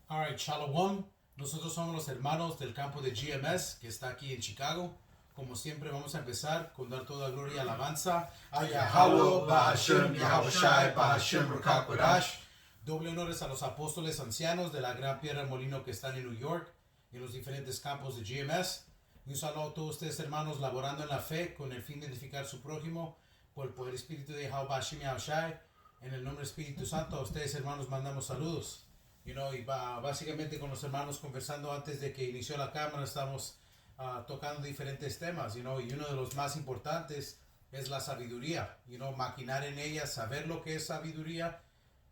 Alright, Shalom. Nosotros somos los hermanos del campo de GMS que está aquí en Chicago. Como siempre, vamos a empezar con dar toda gloria y alabanza a Yahweh, Ba'ashem, Yahushai, Ba'ashem, Rukakwadash. Doble honores a los apóstoles ancianos de la Gran Piedra del Molino que están en New York y en los diferentes campos de GMS. Y un saludo a todos ustedes, hermanos, laborando en la fe con el fin de edificar su prójimo por el poder espíritu de Yahweh, Ba'ashem, Yahushai. En el nombre del Espíritu Santo, a ustedes, hermanos, mandamos saludos. Y básicamente con los hermanos conversando antes de que inició la cámara, estamos tocando diferentes temas, y uno de los más importantes es la sabiduría, maquinar en ella, saber lo que es sabiduría,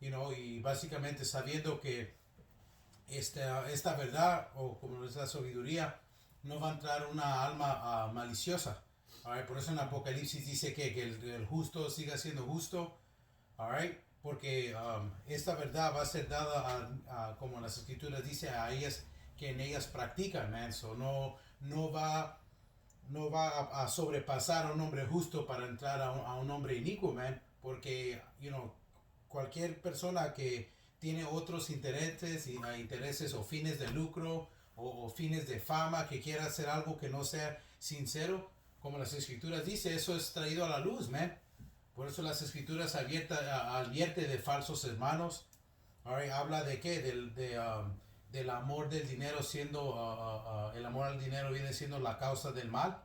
y básicamente sabiendo que esta verdad, o como es la sabiduría, no va a entrar una alma maliciosa. Alright, por eso en Apocalipsis dice que el justo siga siendo justo. Alright, porque esta verdad va a ser dada como las escrituras dice, a ellas que en ellas practican, man. So no va a sobrepasar a un hombre justo para entrar a un hombre inicuo, man. Porque, cualquier persona que tiene otros intereses, intereses o fines de lucro o fines de fama, que quiera hacer algo que no sea sincero, como las escrituras dice, eso es traído a la luz, man. Por eso las escrituras advierte de falsos hermanos. Right, habla de qué? Del amor del dinero siendo, el amor al dinero viene siendo la causa del mal.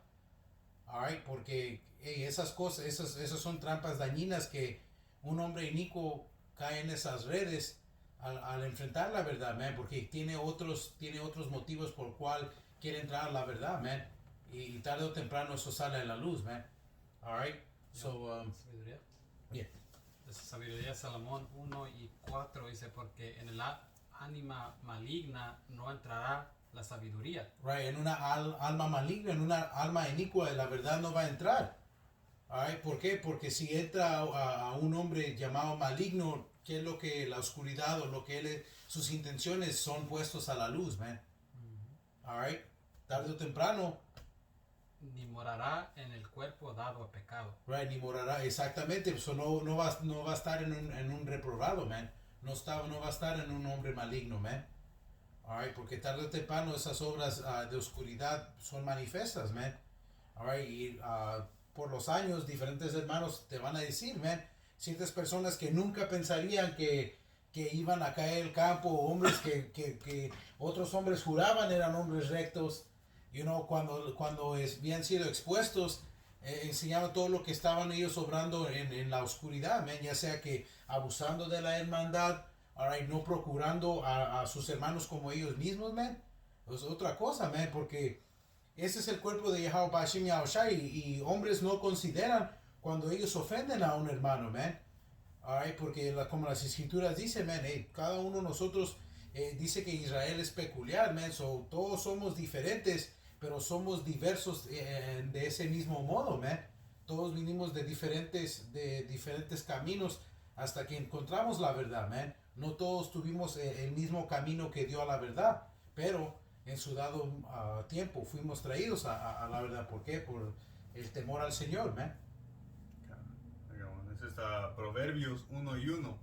Right, porque esas cosas, esas son trampas dañinas que un hombre inicuo cae en esas redes al enfrentar la verdad, man, porque tiene otros motivos por cual quiere entrar a la verdad, man. Y tarde o temprano eso sale a la luz, man. Alright, Yo, so, sabiduría. yeah. De sabiduría Salomón 1:4 dice, porque en el ánima maligna no entrará la sabiduría. Right, en una alma maligna, en una alma inicua, la verdad no va a entrar. Alright, ¿por qué? Porque si entra a un hombre llamado maligno, ¿qué es lo que la oscuridad o lo que sus intenciones son puestos a la luz, man? Alright, tarde o temprano, Ni morará en el cuerpo dado a pecado. right, ni morará, exactamente, so no va a estar en un reprobado, man. No va a estar en un hombre maligno, man. Alright, porque tarde o temprano esas obras de oscuridad son manifiestas, man. Alright, y por los años, diferentes hermanos te van a decir, man, ciertas personas que nunca pensarían que iban a caer el campo, hombres que otros hombres juraban eran hombres rectos, cuando habían sido expuestos, enseñaban todo lo que estaban ellos obrando en la oscuridad, man, ya sea que abusando de la hermandad, alright, no procurando a sus hermanos como ellos mismos, man. Es otra cosa, man, porque ese es el cuerpo de Yahweh Bashim Yahushai, y hombres no consideran cuando ellos ofenden a un hermano, man. Alright, porque como las escrituras dicen, man, cada uno de nosotros dice que Israel es peculiar, man. So, todos somos diferentes, pero somos diversos de ese mismo modo, man. Todos vinimos de diferentes caminos hasta que encontramos la verdad, man. No todos tuvimos el mismo camino que dio a la verdad, pero en su dado tiempo fuimos traídos a la verdad. ¿Por qué? Por el temor al Señor, man. Ese es Proverbios 1:1.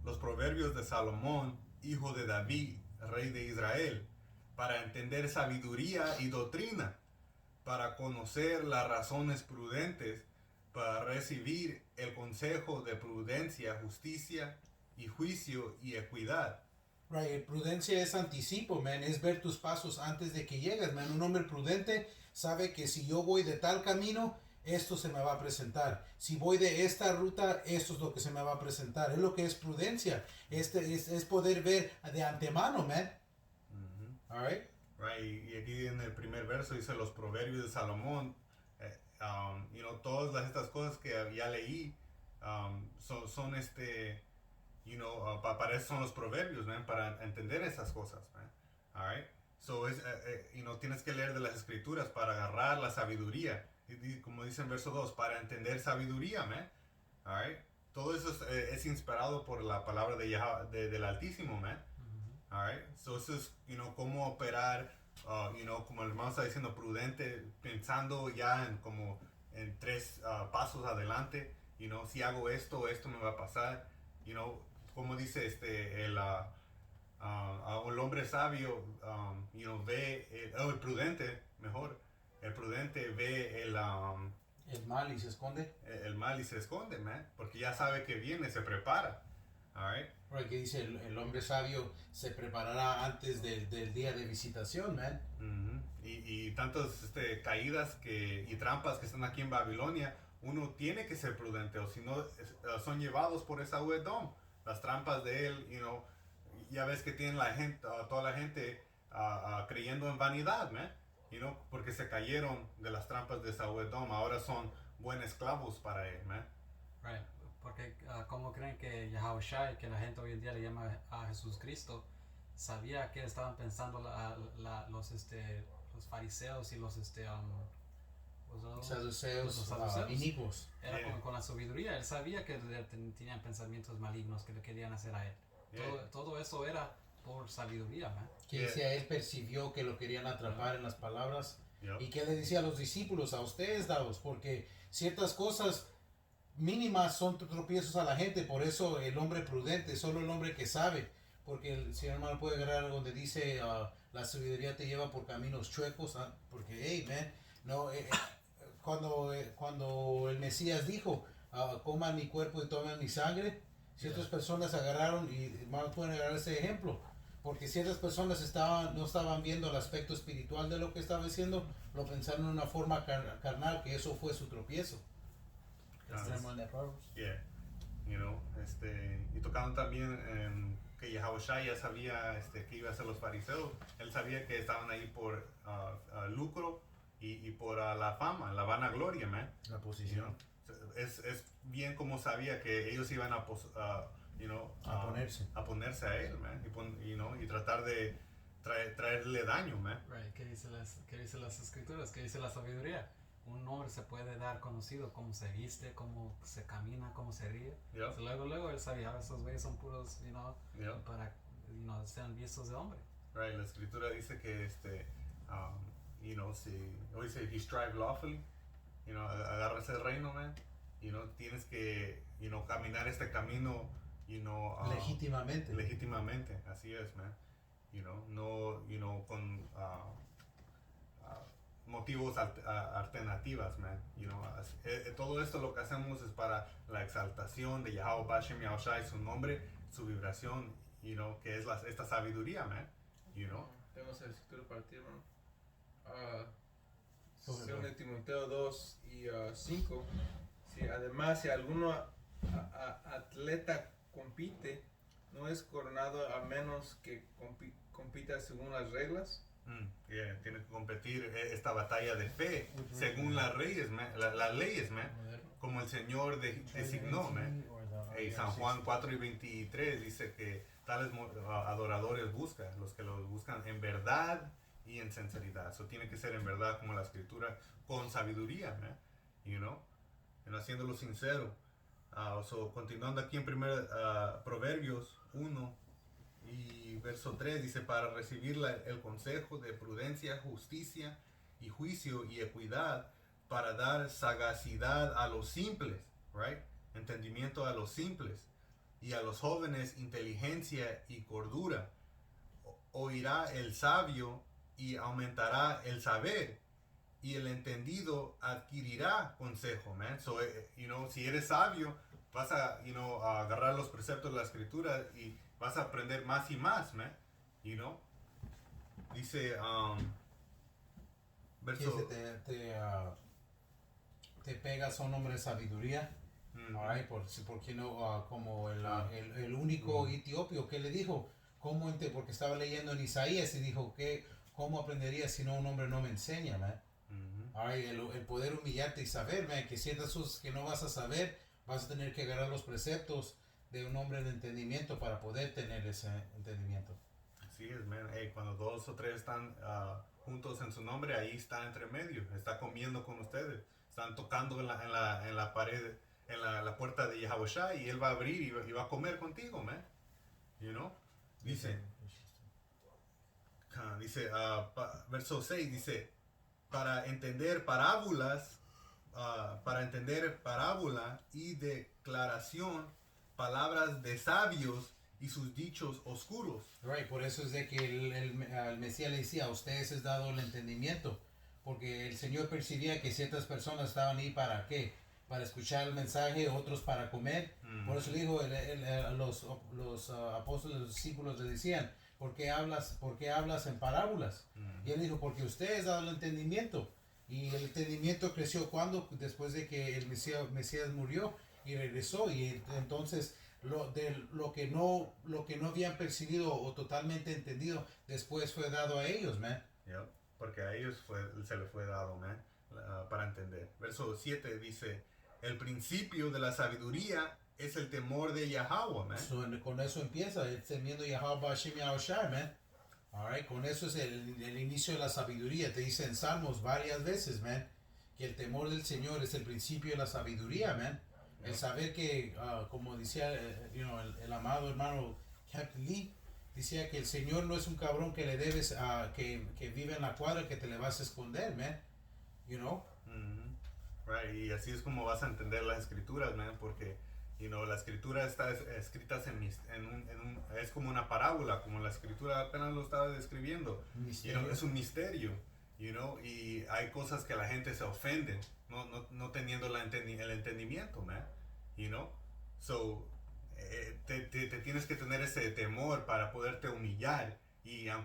Los proverbios de Salomón, hijo de David, rey de Israel, para entender sabiduría y doctrina, para conocer las razones prudentes, para recibir el consejo de prudencia, justicia y juicio y equidad. Right, prudencia es anticipo, man, es ver tus pasos antes de que llegues, man. Un hombre prudente sabe que si yo voy de tal camino, esto se me va a presentar. Si voy de esta ruta, esto es lo que se me va a presentar. Es lo que es prudencia. Es poder ver de antemano, man. Alright? Right, y aquí en el primer verso dice los proverbios de Salomón. Todas estas cosas que ya leí son para eso son los proverbios, man, para entender esas cosas, man. Alright, so tienes que leer de las escrituras para agarrar la sabiduría, y como dice en verso 2, para entender sabiduría, man. Alright, todo eso es inspirado por la palabra del Altísimo, man. Alright, so eso es, cómo operar, como el hermano está diciendo, prudente, pensando ya en tres pasos adelante. Si hago esto me va a pasar. Como dice el hombre sabio, ve, el prudente, mejor, el prudente ve El mal y se esconde. el mal y se esconde, man, porque ya sabe que viene, se prepara, alright. Porque dice el hombre sabio se preparará antes del día de visitación, man. Y tantas caídas y trampas que están aquí en Babilonia, uno tiene que ser prudente, o si no, son llevados por esa Edom, las trampas de él, ya ves que tienen toda la gente creyendo en vanidad, man, porque se cayeron de las trampas de Saúl Edom, ahora son buenos esclavos para él, man. Right. Porque como creen que Yahushua, que la gente hoy en día le llama a Jesús Cristo, sabía que estaban pensando los fariseos y los Saduceos saduceos. inicuos. Era con la sabiduría, él sabía que tenían pensamientos malignos que le querían hacer a él. Todo eso era por sabiduría, man. Que decía, él percibió que lo querían atrapar en las palabras. Yep. Y que le decía a los discípulos, a ustedes, dados, porque ciertas cosas mínimas son tropiezos a la gente, por eso el hombre prudente, solo el hombre que sabe, porque el señor hermano puede agarrar donde dice la sabiduría te lleva por caminos chuecos, porque hey man, no, cuando el Mesías dijo coman mi cuerpo y tomen mi sangre, ciertas personas agarraron, y hermanos pueden agarrar ese ejemplo, porque ciertas personas no estaban viendo el aspecto espiritual de lo que estaba diciendo, lo pensaron en una forma carnal, que eso fue su tropiezo. Yeah, y tocando también que Yahushua ya sabía que iba a ser los fariseos, él sabía que estaban ahí por lucro y por la fama, la vanagloria, man. La posición. Es bien como sabía que ellos iban a ponerse a él, man, y tratar de traerle daño, man. Right. ¿Qué dice las escrituras? ¿Qué dice la sabiduría? Un hombre se puede dar conocido cómo se viste, cómo se camina, cómo se ríe. Yep. So, luego él sabía, esos güeyes son puros, Yep. para, sean vistos de hombre. Right, la escritura dice que si he strive lawfully, agarra ese reino, man, tienes que, caminar este camino, legítimamente, así es, man, no, con motivos alternativas, man, todo esto lo que hacemos es para la exaltación de Yahweh Bashem Yahushua y su nombre, su vibración, que es esta sabiduría, man, Tenemos el escritura para ti, hermano. Según de Timoteo 2 y 5, además si alguno atleta compite, no es coronado a menos que compita según las reglas. Tiene que competir esta batalla de fe según las leyes, man, las leyes, man, como el Señor designó, man. San Juan 4 y 23 dice que tales adoradores buscan, los que los buscan en verdad y en sinceridad. Eso tiene que ser en verdad como la escritura, con sabiduría, man, haciéndolo sincero. Continuando aquí en Proverbios 1 y verso 3 dice, para recibir el consejo de prudencia, justicia y juicio y equidad, para dar sagacidad a los simples, right? Entendimiento a los simples, y a los jóvenes inteligencia y cordura. Oirá el sabio y aumentará el saber, y el entendido adquirirá consejo, man. So, si eres sabio, vas a, a agarrar los preceptos de la escritura y vas a aprender más y más, man. Dice, verso... Te pegas a un hombre de sabiduría. Alright, porque no, como el único etiopio que le dijo, porque estaba leyendo en Isaías y dijo ¿cómo aprendería si no un hombre no me enseña, man? El poder humillarte y saber, man, que ciertas cosas que no vas a saber, vas a tener que agarrar los preceptos de un hombre de entendimiento para poder tener ese entendimiento. Así es, man. Cuando 2 o 3 están juntos en su nombre, ahí está entre medio, está comiendo con ustedes, están tocando en la pared, en la puerta de Yahushua, y él va a abrir y va a comer contigo, man. Dice, verso 6 dice, para entender parábola y declaración, palabras de sabios y sus dichos oscuros. Right, por eso es de que el Mesías le decía, a ustedes es dado el entendimiento, porque el Señor percibía que ciertas personas estaban ahí para qué, para escuchar el mensaje, otros para comer. Por eso dijo, los apóstoles, los discípulos le decían, ¿por qué hablas en parábolas? Y él dijo, porque ustedes dan el entendimiento. Y el entendimiento creció cuando, después de que el Mesías murió y regresó. Y entonces lo que no habían percibido o totalmente entendido, después fue dado a ellos, man. Yep. Porque a ellos se les fue dado, man, para entender. Verso 7 dice, el principio de la sabiduría es el temor de Yahweh, man. So, con eso empieza, el temiendo Yahweh Bashim Yahushai, man. Alright, con eso es el inicio de la sabiduría. Te dice en Salmos varias veces, man, que el temor del Señor es el principio de la sabiduría, man. El saber que, como decía el amado hermano Captain Lee, decía que el Señor no es un cabrón que le debes, que vive en la cuadra, que te le vas a esconder, man. You know? Right, y así es como vas a entender las escrituras, man, porque la escritura está escrita es como una parábola, como la escritura apenas lo estaba describiendo. Es un misterio, y hay cosas que la gente se ofende, no teniendo el entendimiento, man, so te tienes que tener ese temor para poderte humillar, y a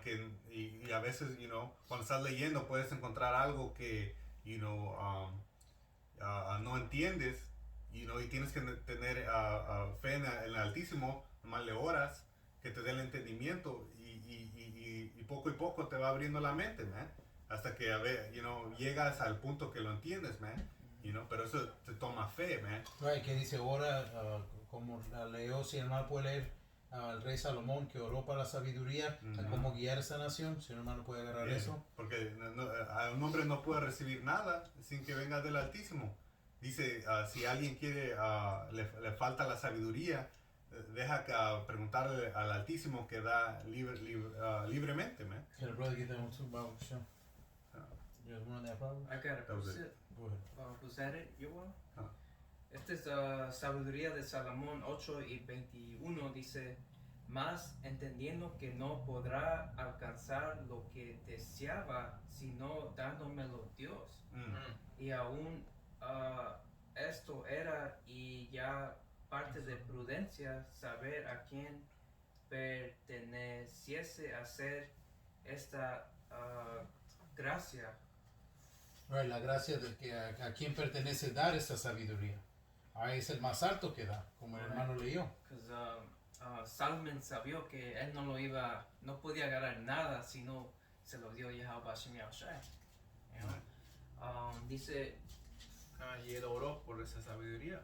veces, cuando estás leyendo puedes encontrar algo que, no entiendes, y tienes que tener fe en el Altísimo, nomás le oras, que te dé el entendimiento, y poco y poco te va abriendo la mente, man, hasta que llegas al punto que lo entiendes, man, pero eso te toma fe, man. Right, que dice ahora, como la leyó, si el hermano puede leer al rey Salomón, que oró para la sabiduría, a cómo guiar esta nación, si el hermano puede agarrar eso. Porque un hombre no puede recibir nada sin que venga del Altísimo. Dice, si alguien quiere, le falta la sabiduría, deja que preguntarle al Altísimo, que da libremente, man. Can a brother get that one too, Bible? Sure. You guys want that problem? I got it. That was Was it. it? Go ahead. Was that it, Yoel? Ah. Esta es Sabiduría de Salomón 8:21, dice, mas entendiendo que no podrá alcanzar lo que deseaba, sino dándomelo Dios. Y aún esto era y ya parte de prudencia, saber a quién perteneciese hacer esta gracia. Right, la gracia de que a quien pertenece dar esta sabiduría. Es el más alto que da, como el hermano leyó. Because Salomón sabía que él no podía ganar nada si no se lo dio Yahweh Bashim Yahushai. Dice, y él oró por esa sabiduría.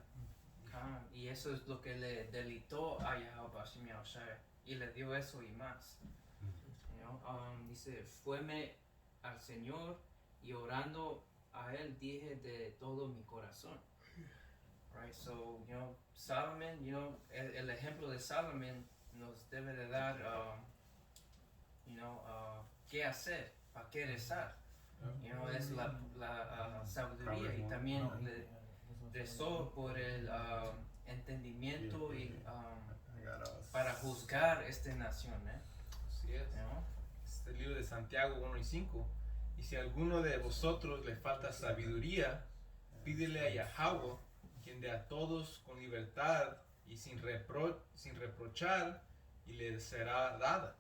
y eso es lo que le deleitó a Yahweh Bashim Yahushai, y le dio eso y más. Dice, fueme al Señor y orando a él dije de todo mi corazón. Right, so Solomon, el ejemplo de Solomon nos debe de dar, qué hacer, para qué rezar. Es la sabiduría, y también le rezó por el entendimiento y para juzgar esta nación. Así es. Este libro de Santiago 1:5. Y si a alguno de vosotros le falta sabiduría, pídele a Yahweh, quien de a todos con libertad y sin reprochar, y le será dada.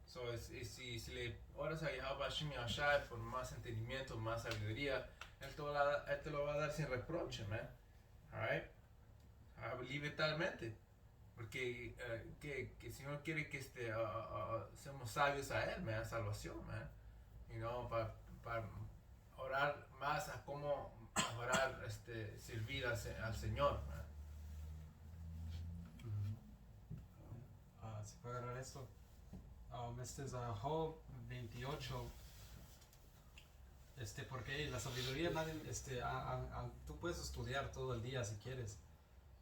Si le oras a Yahweh Bashim Yahushai por más entendimiento, más sabiduría, él te lo va a dar sin reproche, man. Alright? Literalmente. Porque que el Señor quiere que seamos sabios a Él, man, salvación, man. Para orar más a cómo orar, servir al Señor, man. ¿Se puede agarrar esto? Este es Job 28. Porque la sabiduría, tú puedes estudiar todo el día si quieres,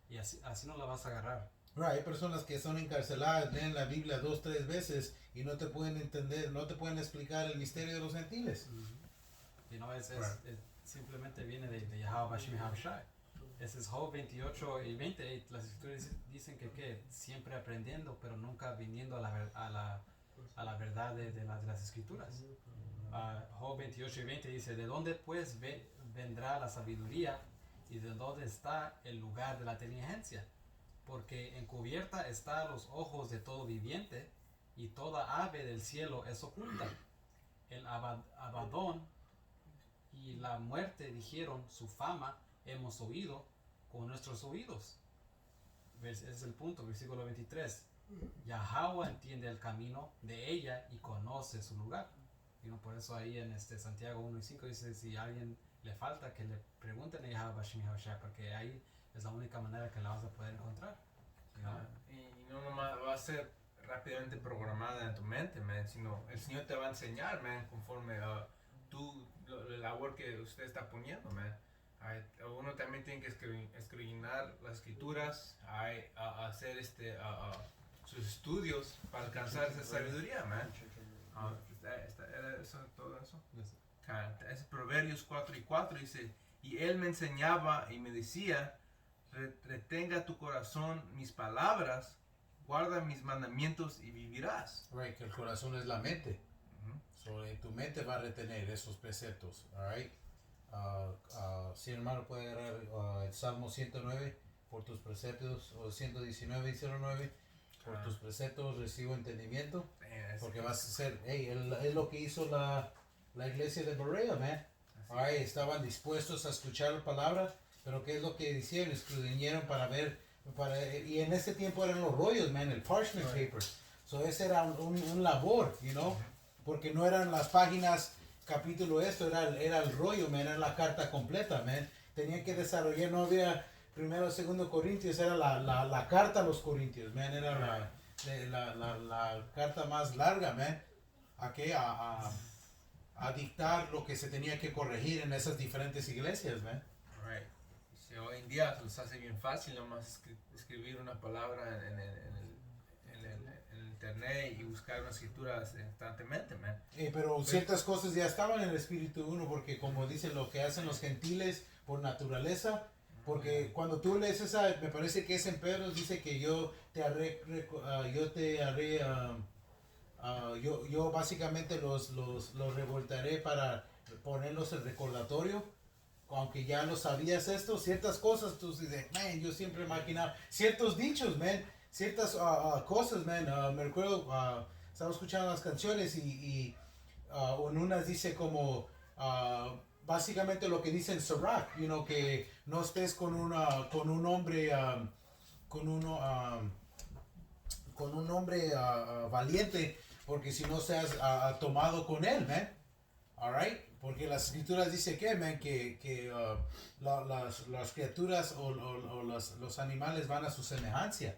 y así no la vas a agarrar. Right, hay personas que son encarceladas, leen la Biblia 2, 3 veces y no te pueden entender, no te pueden explicar el misterio de los gentiles. Simplemente viene de Yahweh Bashim Yahushai. Ese es Job 28:20. Las escrituras dicen que siempre aprendiendo, pero nunca viniendo a la verdad de las escrituras. Job 28 y 20 dice, ¿de dónde pues vendrá la sabiduría y de dónde está el lugar de la inteligencia? Porque encubierta está a los ojos de todo viviente y toda ave del cielo es oculta. El Abadón y la muerte dijeron, su fama hemos oído con nuestros oídos. Ese es el punto, versículo 23. Yahweh entiende el camino de ella y conoce su lugar. Por eso ahí en Santiago 1 y 5 dice, si a alguien le falta, que le pregunten a Yahweh Bashim Yahushua, porque ahí es la única manera que la vas a poder encontrar. Y no nomás va a ser rápidamente programada en tu mente, man, sino el Señor te va a enseñar, man, conforme a la labor que usted está poniendo, man. Uno también tiene que escudriñar las escrituras, hacer sus estudios para alcanzar esa sabiduría, man. ¿Era eso, todo eso? Yes. Es Proverbios 4 y 4 dice, y él me enseñaba y me decía, retenga tu corazón mis palabras, guarda mis mandamientos y vivirás. Right, que el corazón es la mente. Uh-huh. Tu mente va a retener esos preceptos. Alright. Si el hermano puede agarrar el Salmo 109, por tus preceptos, o 119 y 09, por tus preceptos recibo entendimiento. Porque vas a ser, es lo que hizo la iglesia de Berea, man. Alright, estaban dispuestos a escuchar la palabra, pero ¿qué es lo que hicieron? Escudriñaron para ver, y en ese tiempo eran los rollos, man, el parchment papers. So ese era un labor, porque no eran las páginas, capítulo era el rollo, man, era la carta completa, man. Tenían que desarrollar, no había primero, segundo Corintios, era la carta a los Corintios, man, era la carta más larga, man, a dictar lo que se tenía que corregir en esas diferentes iglesias, man. Right. Si hoy en día se les hace bien fácil nomás escribir una palabra en el internet y buscar una escritura constantemente, man. Pero ciertas cosas ya estaban en el espíritu uno, porque como dicen lo que hacen los gentiles por naturaleza, porque cuando tú lees esa, me parece que es en Pedro, dice que yo básicamente los revoltaré para ponerlos en recordatorio, aunque ya lo sabías esto, ciertas cosas, tú dices, man, yo siempre imaginaba, ciertos dichos, man, ciertas cosas, man, me recuerdo, estaba escuchando las canciones y en unas dice como, básicamente lo que dice en Sirach, que no estés con un hombre, con un hombre valiente, porque si no seas tomado con él, man. Alright, porque las escrituras dice que, man, que las criaturas o los animales van a su semejanza.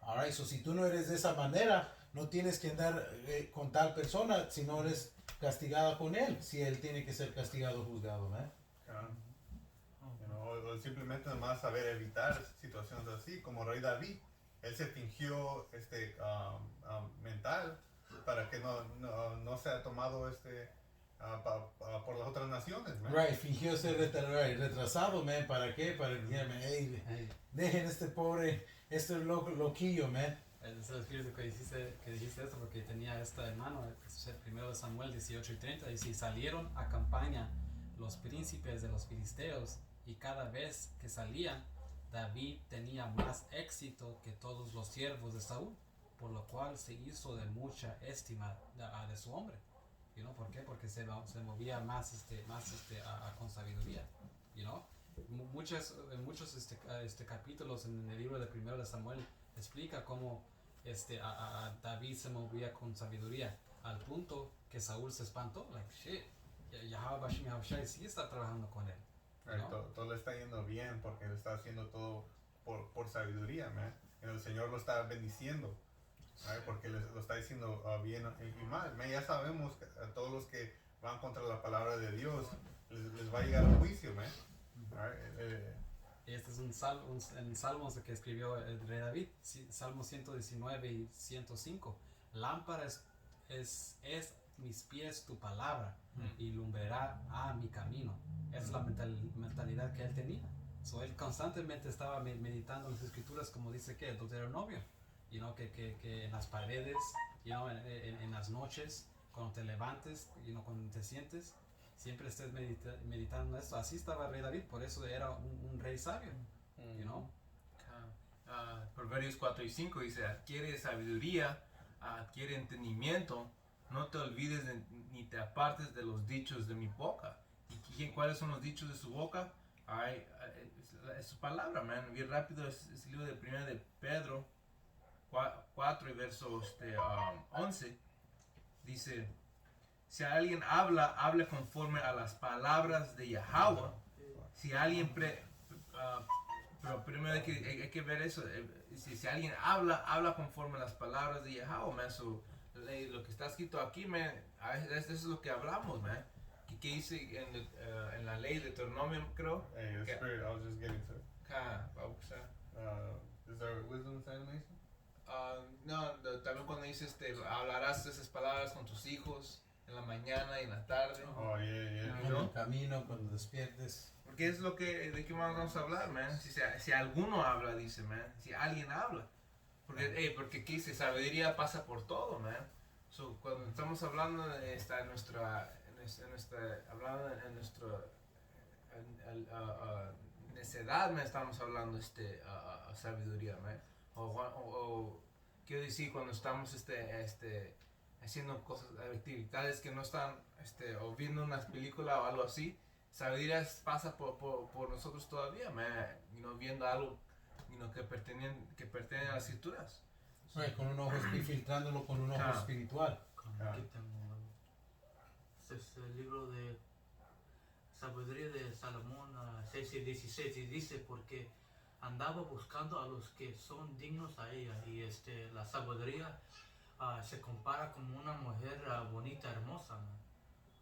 Alright, so si tú no eres de esa manera, no tienes que andar con tal persona si no eres castigado con él, si él tiene que ser castigado o juzgado, man. O simplemente nomás saber evitar situaciones así, como rey David. Él se fingió mental para que no sea tomado por las otras naciones, man. Right, fingió ser retrasado, man. ¿Para qué? Para decirme, hey, dejen este pobre, loquillo, man. Es el espíritu que dijiste esto, porque tenía esta hermano, es el primero de Samuel 18 y 30, y si salieron a campaña los príncipes de los filisteos, y cada vez que salían, David tenía más éxito que todos los siervos de Saúl, por lo cual se hizo de mucha estima de su hombre. ¿Por qué? Porque se movía más, con sabiduría. En muchos capítulos en el libro de primero de Samuel explica cómo a David se movía con sabiduría, al punto que Saúl se espantó, like shit, Yahweh Bashim Yahushua sí está trabajando con él. Todo le está yendo bien porque él está haciendo todo por sabiduría, man. Y el Señor lo está bendiciendo, ¿sabes? Porque lo está diciendo bien y mal. Man, ya sabemos que a todos los que van contra la palabra de Dios les va a llegar un juicio, man. Este es un salmo que escribió el rey David, Salmo 119 y 105. Lámpara es mis pies tu palabra y lumbrará a mi camino. Esa es la mentalidad que él tenía. So, él constantemente estaba meditando las escrituras, como dice que el Deuteronomio, que en las paredes, en las noches, cuando te levantes, cuando te sientes, siempre estés meditando esto. Así estaba el rey David, por eso era un rey sabio, Proverbios 4 y 5 dice, adquiere sabiduría, adquiere entendimiento, no te olvides ni te apartes de los dichos de mi boca. ¿Y cuáles son los dichos de su boca? Es su palabra, man. Bien rápido, es el libro de 1 de Pedro 4 y verso 11. Dice, si alguien habla, hable conforme a las palabras de Yahweh. Si alguien pero primero hay que ver eso. Si alguien habla conforme a las palabras de Yahweh, man. Lo que está escrito aquí, man, eso es lo que hablamos, man. ¿Qué dice en la ley de Deuteronomio, creo? Hey, the spirit, I was just getting to it. Is there wisdom inside of Mason? No, también cuando dice hablarás esas palabras con tus hijos en la mañana y en la tarde. Oh, yeah. En el camino, cuando despiertes. Porque es de qué más vamos a hablar, man. Si alguno habla, dice, man. Si alguien habla. Porque aquí dice, sabiduría pasa por todo, man. So, cuando estamos hablando de necedad, man, estamos hablando sabiduría, man. O quiero decir, cuando estamos haciendo cosas, actividades que no están, o viendo una película o algo así, sabiduría pasa por nosotros todavía, man, viendo algo que pertenece a las escrituras. Con un ojo filtrándolo con un ojo espiritual. Aquí tengo algo. Este es el libro de Sabiduría de Salomón 6 y 16 y dice, porque andaba buscando a los que son dignos a ella, y la sabiduría se compara como una mujer bonita, hermosa, man.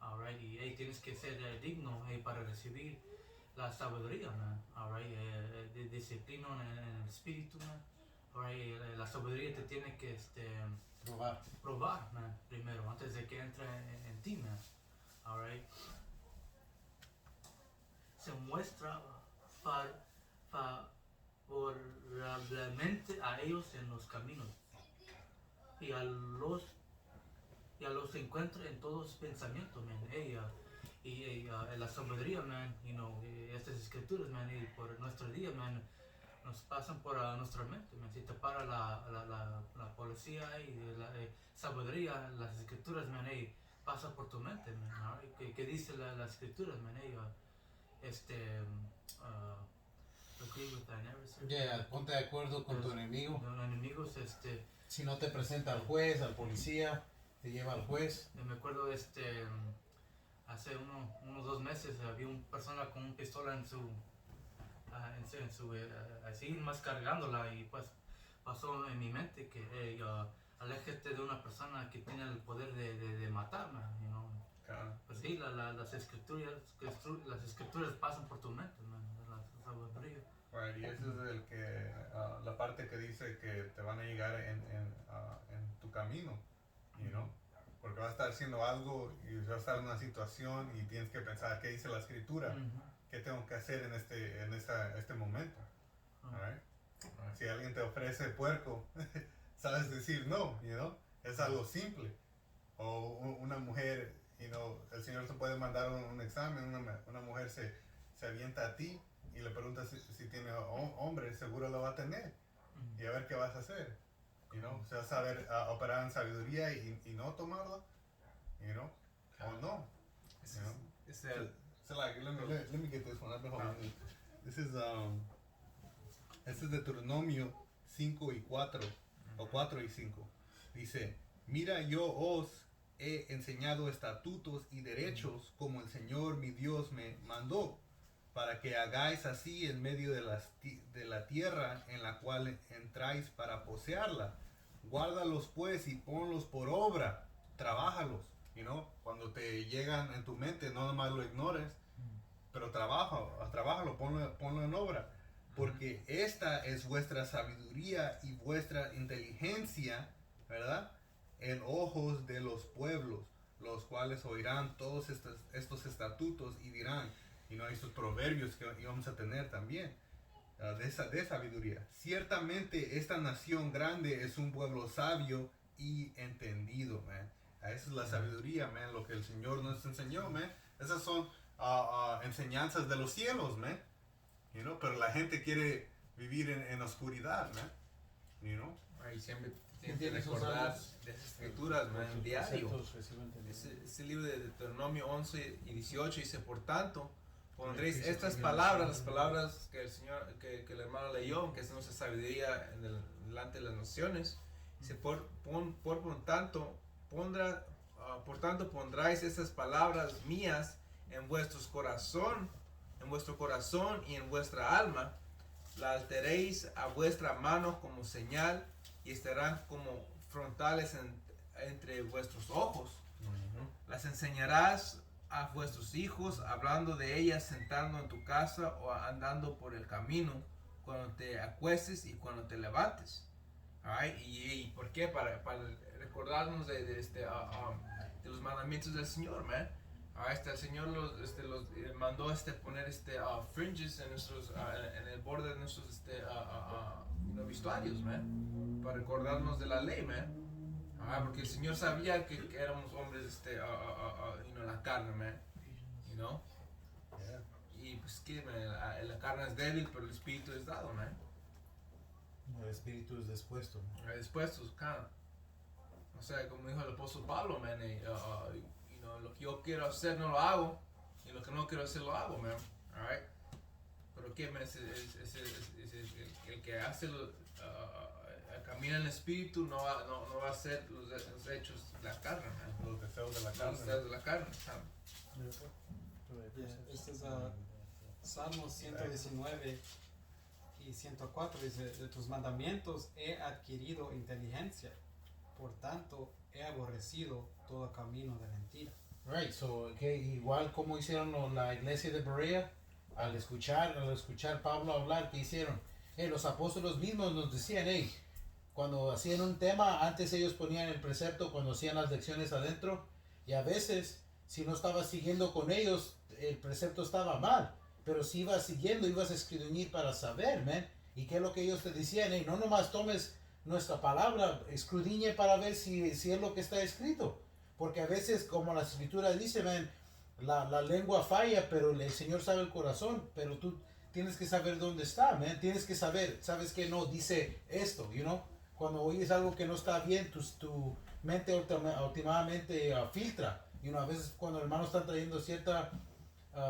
Alright, y tienes que ser digno para recibir la sabiduría, man. Alright, disciplina en el espíritu, man. Alright, la sabiduría te tiene que probar, man, primero, antes de que entre en ti, man. Alright. Se muestra favorablemente a ellos en los caminos, y a los encuentra en todos pensamientos, man. Y la sabiduría, man, estas escrituras, man, y por nuestro día, man, nos pasan por nuestra mente, man. Si te para la policía y la sabiduría, las escrituras, man, pasa por tu mente, man. ¿Qué dice las escrituras, man? Agree with thine adversary. Ponte de acuerdo con tu enemigo. Los enemigos, Si no te presenta al juez, al policía, te lleva al juez. me acuerdo, hace unos 2 meses había una persona con una pistola en su así más cargándola, y pues pasó en mi mente que aléjate de una persona que tiene el poder de matarme, Pues sí, las escrituras pasan por tu mente, man, la sabiduría. Right, y ese es la parte que dice que te van a llegar en tu camino, porque vas a estar haciendo algo y vas a estar en una situación y tienes que pensar qué dice la escritura, qué tengo que hacer en este momento. Right? Si alguien te ofrece puerco, sabes decir no, es algo simple. O una mujer, el Señor te puede mandar un examen, una mujer se avienta a ti y le pregunta si tiene hombre, seguro lo va a tener. Y a ver qué vas a hacer. O sea, saber operar en sabiduría y no tomarla, o no. So like, let me get this one. I've been holding it. This is Deuteronomio 5 y 4, o 4 y 5. Dice, mira, yo os he enseñado estatutos y derechos como el Señor mi Dios me mandó, para que hagáis así en medio de la tierra en la cual entráis para poseerla. Guárdalos pues y ponlos por obra, trabájalos. Cuando te llegan en tu mente, no nomás lo ignores, pero trabájalo, ponlo en obra. Porque esta es vuestra sabiduría y vuestra inteligencia, ¿verdad? En ojos de los pueblos, los cuales oirán todos estos estatutos y dirán, y no estos proverbios que íbamos a tener también, de sabiduría. Ciertamente esta nación grande es un pueblo sabio y entendido, man. Esa es la sabiduría, man, lo que el Señor nos enseñó, man. Esas son enseñanzas de los cielos, man. You know? Pero la gente quiere vivir en oscuridad, man. You know? Ahí siempre tienes que recordar de esas escrituras, man, diario. Ese libro de Deuteronomio 11 y 18 dice, por tanto, pondréis estas palabras, las palabras que el Señor, que el hermano leyó, que es nuestra sabiduría delante de las naciones. Dice, por tanto, pondráis estas palabras mías en vuestro corazón y en vuestra alma, la alteréis a vuestra mano como señal y estarán como frontales entre vuestros ojos. Las enseñarás a vuestros hijos, hablando de ellas sentando en tu casa o andando por el camino, cuando te acuestes y cuando te levantes. Alright, ¿y por qué? Para recordarnos de los mandamientos del Señor, man. El Señor los mandó poner fringes en el borde de nuestros vestuarios, man, para recordarnos de la ley, man. Porque el Señor sabía que éramos hombres la carne, man. You know? Yeah. Y pues que la carne es débil, pero el espíritu es dado, man. El espíritu es dispuesto. Dispuestos, cara. O sea, como dijo el apóstol Pablo, man, lo que yo quiero hacer no lo hago, y lo que no quiero hacer lo hago, man. Alright. Pero que man, el que hace camina en el espíritu no va a hacer los hechos de la carne, man. Los deseos de la carne. Los deseos de la carne, ¿sabes? Este es Salmos 119 y 104, dice, de tus mandamientos he adquirido inteligencia, por tanto he aborrecido todo camino de mentira. Right, so que igual como hicieron la iglesia de Berea, al escuchar Pablo hablar, ¿qué hicieron? Los apóstoles mismos nos decían, cuando hacían un tema, antes ellos ponían el precepto cuando hacían las lecciones adentro, y a veces, si no estabas siguiendo con ellos, el precepto estaba mal, pero si ibas siguiendo, ibas a escudriñar para saber, man, y qué es lo que ellos te decían, no nomás tomes nuestra palabra, escudriñe para ver si es lo que está escrito, porque a veces, como la escritura dice, man, la lengua falla, pero el Señor sabe el corazón, pero tú tienes que saber dónde está, man, tienes que saber, sabes que no dice esto, you know, cuando oyes algo que no está bien, tu mente últimamente filtra, a veces cuando hermanos están trayendo cierta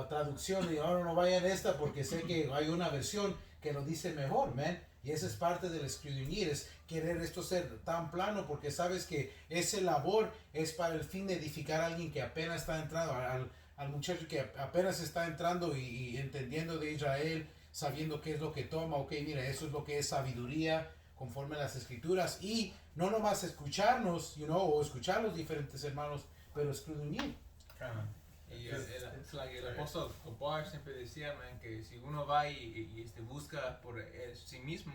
traducción, y ahora no vayan esta porque sé que hay una versión que lo dice mejor, man. Y esa es parte del escudriñar, es querer esto ser tan plano, porque sabes que esa labor es para el fin de edificar a alguien que apenas está entrando, al muchacho que apenas está entrando y entendiendo de Israel, sabiendo qué es lo que toma, ok, mira, eso es lo que es sabiduría conforme a las escrituras, y no nomás escucharnos, o escuchar a los diferentes hermanos, pero escudriñar. Y el apóstol Copar siempre decía, man, que si uno va y busca por sí mismo,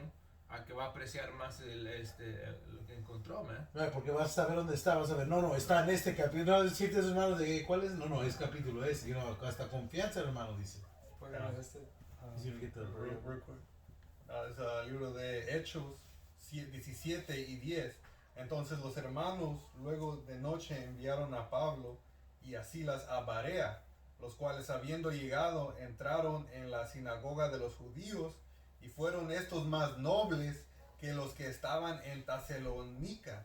a que va a apreciar más lo que encontró, man. Porque vas a saber dónde está, vas a ver, no, está en este capítulo, no decirte hermanos de cuál es, no, es capítulo ese, hasta confianza, hermano, dice. Es el libro de Hechos 17 y 10. Entonces los hermanos luego de noche enviaron a Pablo y a Silas a Barea, los cuales habiendo llegado entraron en la sinagoga de los judíos, y fueron estos más nobles que los que estaban en Tesalónica,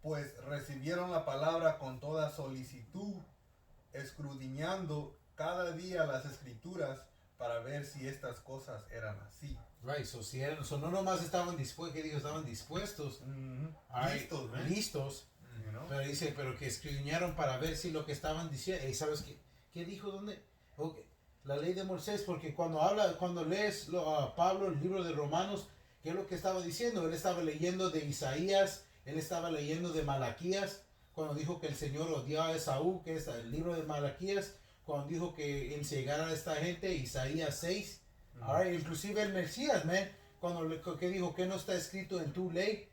pues recibieron la palabra con toda solicitud, escudriñando cada día las escrituras para ver si estas cosas eran así. Right, so no nomás estaban dispuestos, que digo, estaban dispuestos, listos, pero dice, pero que escudriñaron para ver si lo que estaban diciendo, ¿sabes qué dijo? ¿Dónde? Okay. La ley de Moisés, porque cuando lees a Pablo, el libro de Romanos, ¿qué es lo que estaba diciendo? Él estaba leyendo de Isaías, él estaba leyendo de Malaquías, cuando dijo que el Señor odiaba a Esaú, que es el libro de Malaquías, cuando dijo que enseñara a esta gente, Isaías 6, ahora inclusive el Mesías, man, que dijo que no está escrito en tu ley,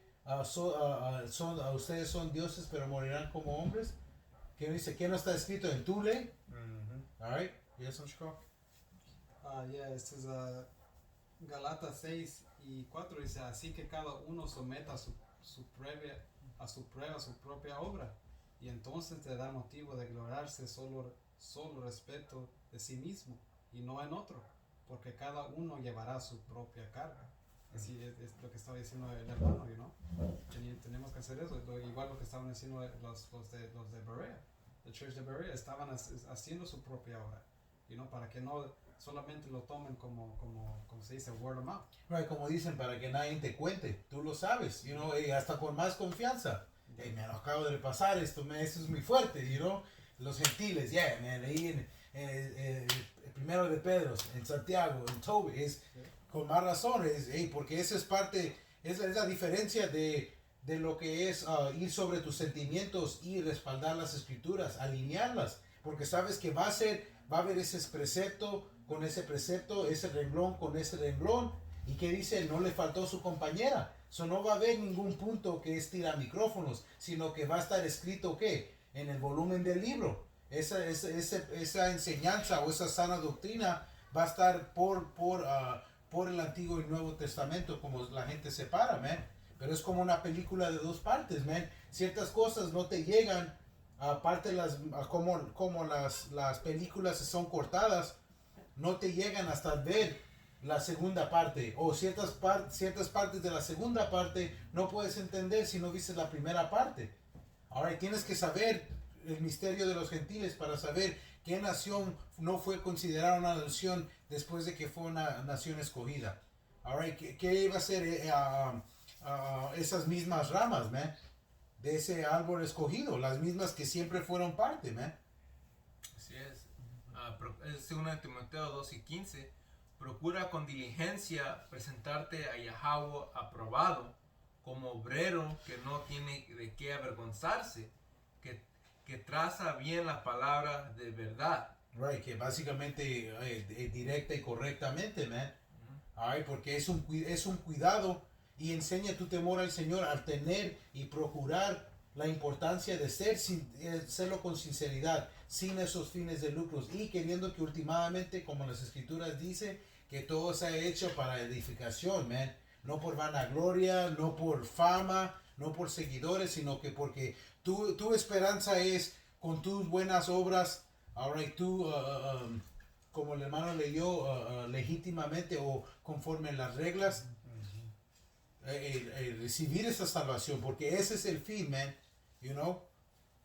ustedes son dioses pero morirán como hombres, que dice que no está escrito en tu ley, alright, yes, Este es Galatas 6:4 dice, así que cada uno someta a su propia obra, y entonces te da motivo de gloriarse solo respecto de sí mismo y no en otro, porque cada uno llevará su propia carga. Así es lo que estaba diciendo el hermano, tenemos que hacer eso, igual lo que estaban diciendo los de Berea, the Church de Berea, estaban haciendo su propia obra, para que no solamente lo tomen como se dice, word of mouth. Right, como dicen, para que nadie te cuente, tú lo sabes, y hasta con más confianza. Hey, man, acabo de repasar esto, man, esto es muy fuerte, los gentiles, man, ahí en primero de Pedro, en Santiago, en Toby, es con más razones, porque esa es parte, esa es la diferencia de lo que es ir sobre tus sentimientos y respaldar las escrituras, alinearlas, porque sabes que va a haber ese precepto con ese precepto, ese renglón con ese renglón, y que dice, no le faltó su compañera. No va a haber ningún punto que es tira micrófonos, sino que va a estar escrito ¿qué? En el volumen del libro. Esa enseñanza o esa sana doctrina va a estar por el Antiguo y Nuevo Testamento, como la gente separa, man. Pero es como una película de dos partes, man. Ciertas cosas no te llegan, aparte como las películas son cortadas, no te llegan hasta ver la segunda parte, o ciertas partes de la segunda parte no puedes entender si no viste la primera parte. Ahora tienes que saber el misterio de los gentiles para saber qué nación no fue considerada una nación después de que fue una nación escogida. Ahora, ¿qué iba a ser esas mismas ramas, man, de ese árbol escogido? Las mismas que siempre fueron parte, man. Así es. Es 2 Timoteo 2:15. Procura con diligencia presentarte a Yahweh aprobado, como obrero que no tiene de qué avergonzarse, que traza bien la palabra de verdad. Right, que básicamente directa y correctamente, man. Alright, porque es un cuidado, y enseña tu temor al Señor al tener y procurar la importancia de serlo con sinceridad, sin esos fines de lucros, y queriendo que últimamente, como las escrituras dicen, que todo sea hecho para edificación, man. No por vanagloria, no por fama, no por seguidores, sino que porque tu esperanza es con tus buenas obras, alright, tú, como el hermano leyó, legítimamente o conforme las reglas, recibir esa salvación, porque ese es el fin, man,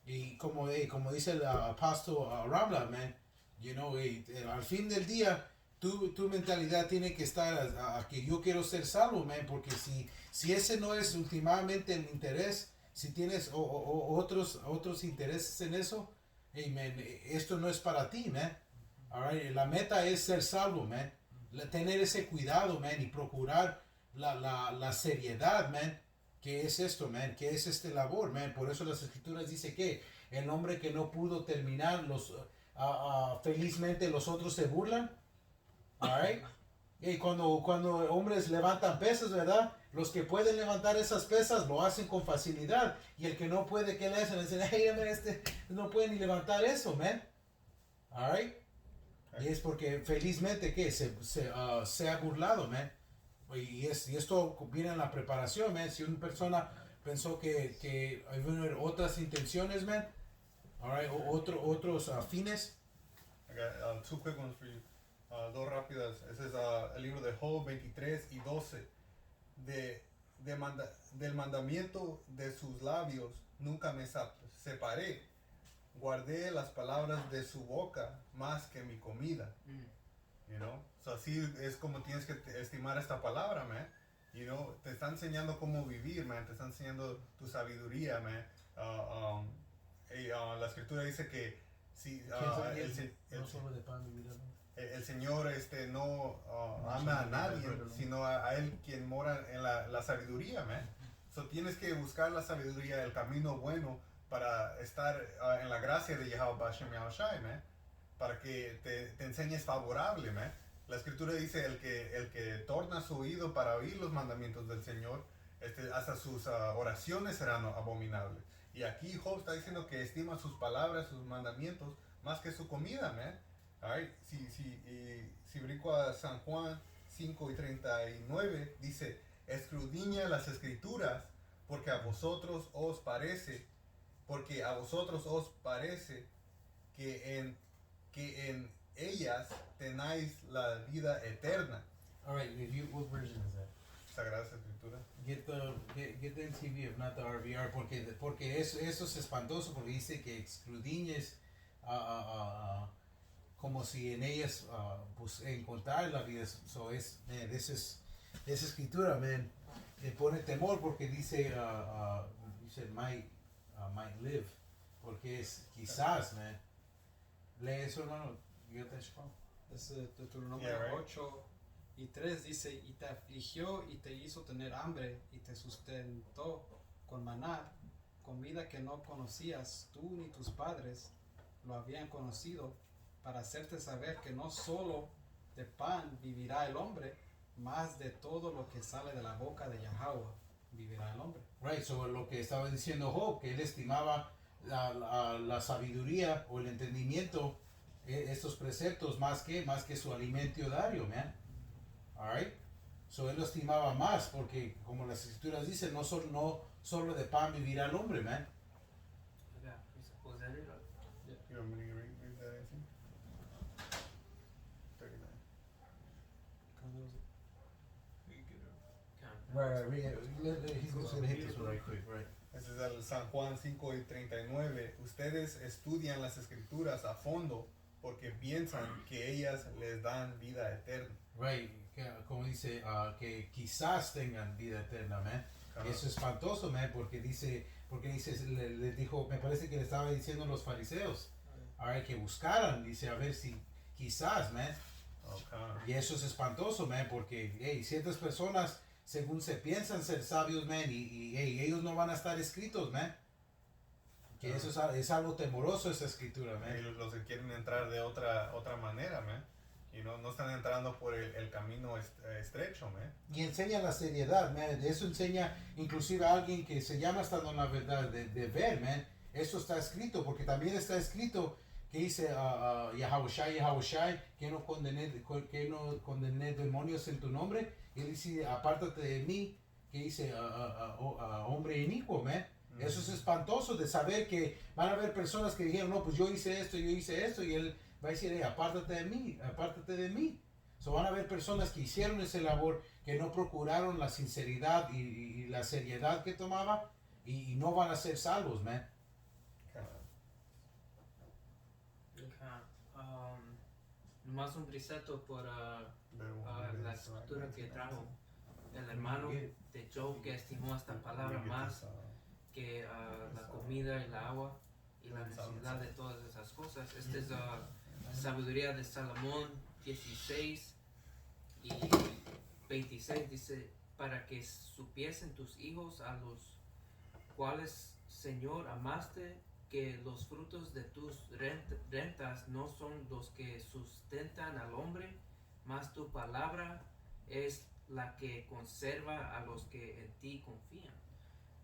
y como dice el apóstol Ramla, man, al fin del día, tu mentalidad tiene que estar a que yo quiero ser salvo, man, porque si ese no es últimamente el interés, si tienes otros intereses en eso, hey, man, esto no es para ti, man. Alright, la meta es ser salvo, man. Tener ese cuidado, man, y procurar la seriedad, man, que es esto, man, que es este labor, man. Por eso las escrituras dicen que el hombre que no pudo terminar, felizmente los otros se burlan. Alright. Y cuando hombres levantan pesas, ¿verdad? Los que pueden levantar esas pesas lo hacen con facilidad. Y el que no puede, ¿qué le hacen? Le dicen, hey, man, no puede ni levantar eso, man. Alright. Y es porque felizmente que se ha burlado, man. Y esto viene en la preparación, man. Si una persona pensó que hay otras intenciones, man. Alright, otros fines. I got 2 quick ones for you. 2 rápidas. Ese es el libro de Job 23:12. Del mandamiento de sus labios nunca me separé. Guardé las palabras de su boca más que mi comida. So así es como tienes que estimar esta palabra, man. Te está enseñando cómo vivir, man. Te está enseñando tu sabiduría, man. La escritura dice que si el Señor no ama a nadie, sino a Él quien mora en la sabiduría, man. So tienes que buscar la sabiduría, el camino bueno para estar en la gracia de Yahweh Bashem Yahushai, man. Para que te enseñes favorable, man. La escritura dice el que torna su oído para oír los mandamientos del Señor, hasta sus oraciones serán abominables. Y aquí Job está diciendo que estima sus palabras, sus mandamientos, más que su comida, man. Alright, si brinco a San Juan 5:39, dice, escudriña las escrituras, porque a vosotros os parece que en ellas tenéis la vida eterna. All right, what version is that? Sagradas Escrituras. Get the NTV, if not the RVR, porque eso es espantoso, porque dice que escudriñes como si en ellas pues encontrar la vida. So esa escritura, man, me pone temor porque dice might live, porque es quizás, man. Lee eso, hermano. You got that, Shapiro? Es Deuteronomio Yeah, right. 8:3 dice, y te afligió y te hizo tener hambre y te sustentó con maná, comida que no conocías tú ni tus padres lo habían conocido, para hacerte saber que no solo de pan vivirá el hombre, más de todo lo que sale de la boca de Yahweh vivirá el hombre. Right, so lo que estaba diciendo Job, que él estimaba la sabiduría o el entendimiento, estos preceptos, más que su alimento diario, man. Alright, so él lo estimaba más, porque como las escrituras dicen, no solo de pan vivirá el hombre, man. Yeah, was that it? You want me to read that anything? 39. He's going to hit this one right quick, right? Ese es el San Juan 5:39. Ustedes estudian las escrituras a fondo porque piensan que ellas les dan vida eterna. Right, como dice, que quizás tengan vida eterna, man. Ajá. Eso es espantoso, man, porque dice, le dijo, me parece que le estaba diciendo a los fariseos, ahora que buscaran, dice, a ver si quizás, man. Okay. Y eso es espantoso, man, porque hey, ciertas personas, según se piensan ser sabios, man, y hey, ellos no van a estar escritos, man. Que eso es algo temoroso, esa escritura, man. Y los que quieren entrar de otra manera, man. Y no están entrando por el camino estrecho, man. Y enseña la seriedad, man. Eso enseña inclusive a alguien que se llama estando en la verdad de ver, man. Eso está escrito, porque también está escrito que dice Yahushai, que no condené demonios en tu nombre. Y él dice, apártate de mí, que dice hombre inicuo, man. Eso es espantoso de saber que van a haber personas que dijeron, no, pues yo hice esto, y él va a decir, apártate de mí. So van a haber personas que hicieron ese labor, que no procuraron la sinceridad y la seriedad que tomaba, y no van a ser salvos, man. Nomás un briseto por la escritura que trajo el hermano de Job, que estimó esta palabra más que la comida y la agua y la necesidad de todas esas cosas. Esta es sabiduría de Salomón 16 y 26, dice, para que supiesen tus hijos a los cuales, Señor, amaste, que los frutos de tus rentas no son los que sustentan al hombre, mas tu palabra es la que conserva a los que en ti confían.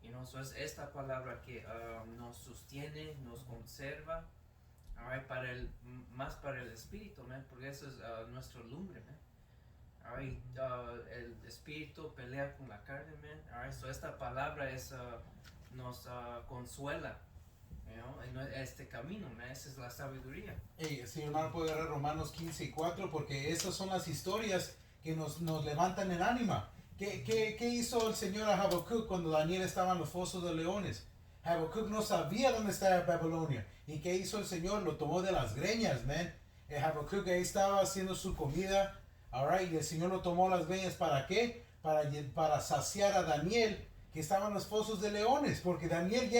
Y no, so es esta palabra que nos sostiene, nos conserva, más para el espíritu, man, porque eso es nuestro lumbre, man. El espíritu pelea con la carne, man. So esta palabra nos consuela, en este camino, man. Esa es la sabiduría. Hey, el señor hermano puede agarrar Romanos 15:4, porque esas son las historias que nos levantan el ánima. ¿Qué hizo el Señor a Habacuc cuando Daniel estaba en los fosos de leones? Habacuc no sabía dónde estaba Babilonia. ¿Y qué hizo el Señor? Lo tomó de las greñas, man. Habacuc ahí estaba haciendo su comida, y el Señor lo tomó las greñas, ¿para qué? Para saciar a Daniel, que estaba en los fosos de leones, porque Daniel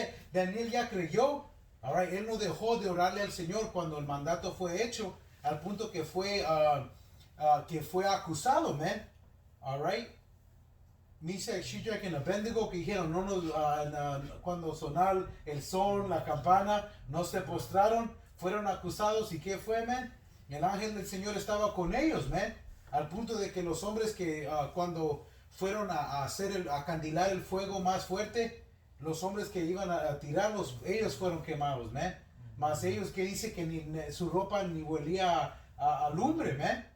ya creyó, él no dejó de orarle al Señor cuando el mandato fue hecho, al punto que fue acusado, man. Mishael, Shadrach y Abednego, que dijeron, cuando sonó el son, la campana, no se postraron, fueron acusados. ¿Y qué fue, man? El ángel del Señor estaba con ellos, man, al punto de que los hombres que cuando fueron a candilar el fuego más fuerte, los hombres que iban a tirarlos, ellos fueron quemados, man. Mas ellos, que dice que su ropa ni huelía alumbre, man.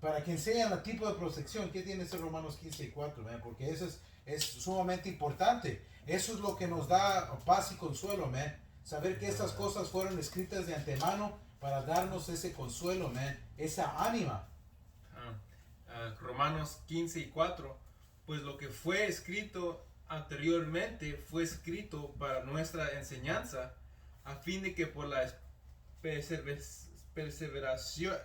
Para que enseñen el tipo de protección que tiene ese Romanos 15:4, man. Porque eso es sumamente importante. Eso es lo que nos da paz y consuelo, man. Saber que estas cosas fueron escritas de antemano para darnos ese consuelo, man. Esa ánima. Romanos 15:4, pues lo que fue escrito anteriormente fue escrito para nuestra enseñanza, a fin de que por la perseverancia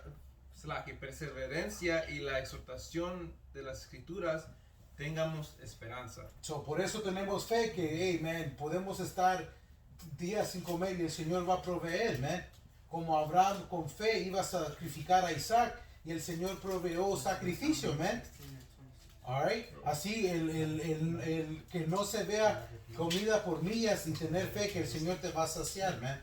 y la exhortación de las escrituras tengamos esperanza. So, por eso tenemos fe que, hey, man, podemos estar días sin comer y el Señor va a proveer, man. Como Abraham con fe iba a sacrificar a Isaac y el Señor proveó sacrificio, man. Alright, así el que no se vea comida por millas y tener fe que el Señor te va a saciar, man.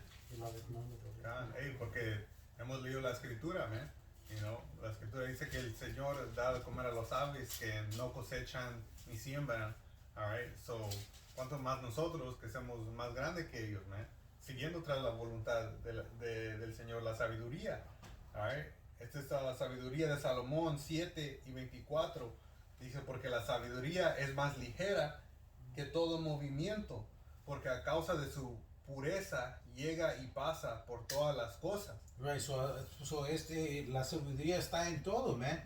Porque hemos leído la escritura, man. You know, la escritura dice que el Señor da de comer a los aves que no cosechan ni siembran. Alright, so cuánto más nosotros que somos más grandes que ellos, man. Siguiendo tras la voluntad del Señor, la sabiduría. Alright, esta es la sabiduría de Salomón 7:24. Dice, porque la sabiduría es más ligera que todo movimiento, porque a causa de su pureza llega y pasa por todas las cosas. Right, la sabiduría está en todo, man.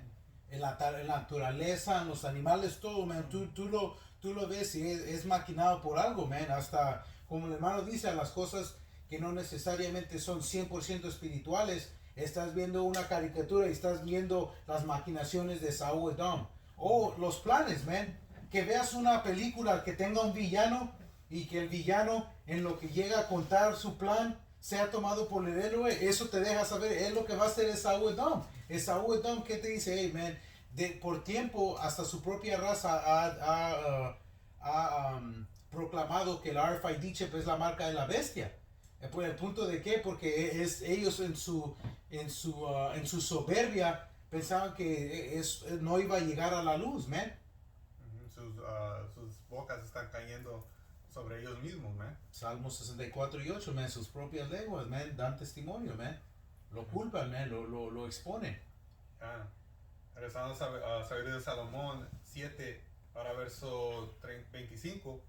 En la naturaleza, en los animales, todo, man. Tú lo ves y es maquinado por algo, man. Hasta, como el hermano dice, las cosas que no necesariamente son 100% espirituales. Estás viendo una caricatura y estás viendo las maquinaciones de Saúl Edom. O los planes, man. Que veas una película que tenga un villano y que el villano, en lo que llega a contar su plan, sea tomado por el héroe. Eso te deja saber, es lo que va a hacer Esaú Edom. Esaú Edom, ¿qué te dice? Hey, man, por tiempo, hasta su propia raza ha proclamado que el RFID chip es la marca de la bestia. ¿Por el punto de qué? Porque ellos en su soberbia pensaban que no iba a llegar a la luz, man. Sus bocas están cayendo sobre ellos mismos, man. Salmos 64:8, man. Sus propias lenguas, man, dan testimonio, man. Lo culpan, man, lo exponen. Regresando a Sabiduría de Salomón 7, para verso 25.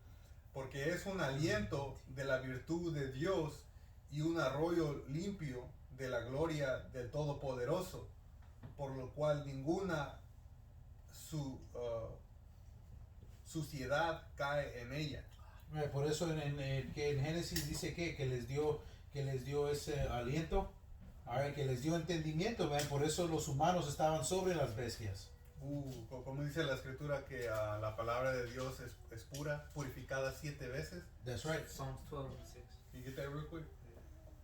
Porque es un aliento de la virtud de Dios y un arroyo limpio de la gloria del Todopoderoso, por lo cual ninguna suciedad cae en ella. Por eso que en Génesis dice que les dio ese aliento, que les dio entendimiento, man. Por eso los humanos estaban sobre las bestias. Como dice la escritura que la palabra de Dios es pura, purificada 7 veces. That's right. Psalms 12:6. You get that real quick?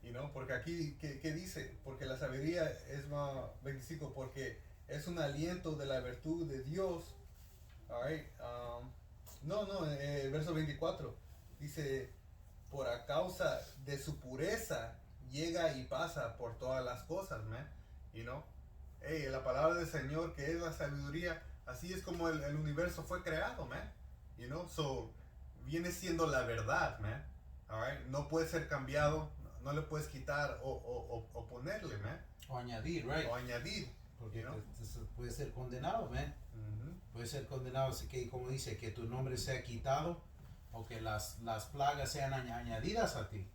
You know, porque aquí, ¿qué dice? Porque la sabiduría es más 25, porque es un aliento de la virtud de Dios. Alright, verso 24 dice, por a causa de su pureza llega y pasa por todas las cosas, man. You know, la palabra del Señor, que es la sabiduría, así es como el universo fue creado, man. You know, so viene siendo la verdad, man. Alright, no puede ser cambiado, no le puedes quitar o ponerle, man. O añadir, right? O añadir. Porque you know? puede ser condenado, man. Puede ser condenado, así que como dice, que tu nombre sea quitado o que las plagas sean añadidas a ti.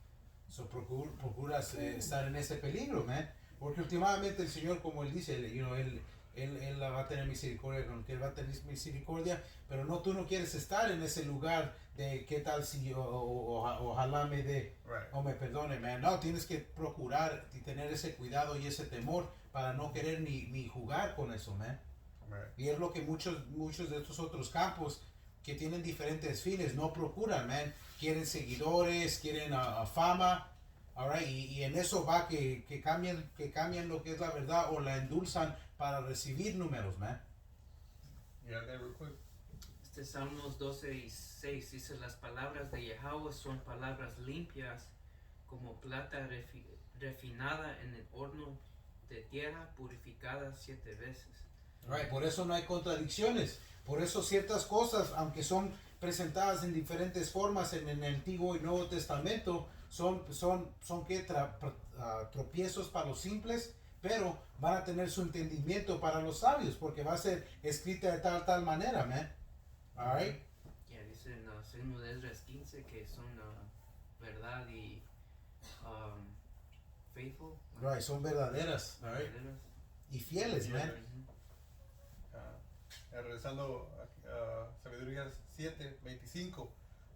So procuras estar en ese peligro, man. Porque últimamente el Señor, como Él dice, Él va a tener misericordia con que Él va a tener misericordia, pero tú no quieres estar en ese lugar de qué tal si ojalá me dé o me perdone, man. No, tienes que procurar y tener ese cuidado y ese temor para no querer ni jugar con eso, man. Y es lo que muchos de estos otros campos que tienen diferentes fines no procuran, man. Quieren seguidores, quieren fama, alright, y en eso va que cambian lo que es la verdad o la endulzan para recibir números, man. Salmos 12:6 dice, las palabras de Yahweh son palabras limpias como plata refinada en el horno de tierra, purificada 7 veces. Right, por eso no hay contradicciones. Por eso ciertas cosas, aunque son presentadas en diferentes formas en el Antiguo y Nuevo Testamento, son tropiezos para los simples, pero van a tener su entendimiento para los sabios, porque va a ser escrita de tal manera, man. Alright? Ya dice en segundo de Esdras 15 que son verdad y faithful. Right, son verdaderas, alright? Verdaderas. Y fieles, man. Regresando a Sabiduría 7:25,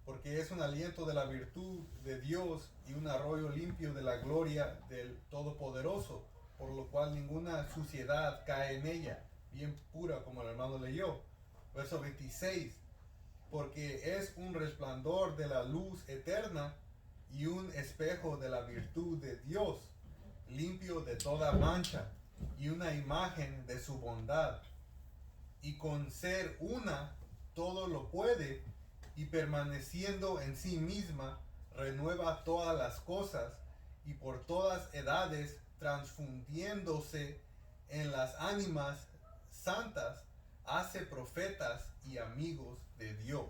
porque es un aliento de la virtud de Dios y un arroyo limpio de la gloria del Todopoderoso, por lo cual ninguna suciedad cae en ella, bien pura como el hermano leyó. Verso 26, porque es un resplandor de la luz eterna y un espejo de la virtud de Dios, limpio de toda mancha, y una imagen de su bondad. Y con ser una, todo lo puede, y permaneciendo en sí misma, renueva todas las cosas, y por todas edades, transfundiéndose en las ánimas santas, hace profetas y amigos de Dios.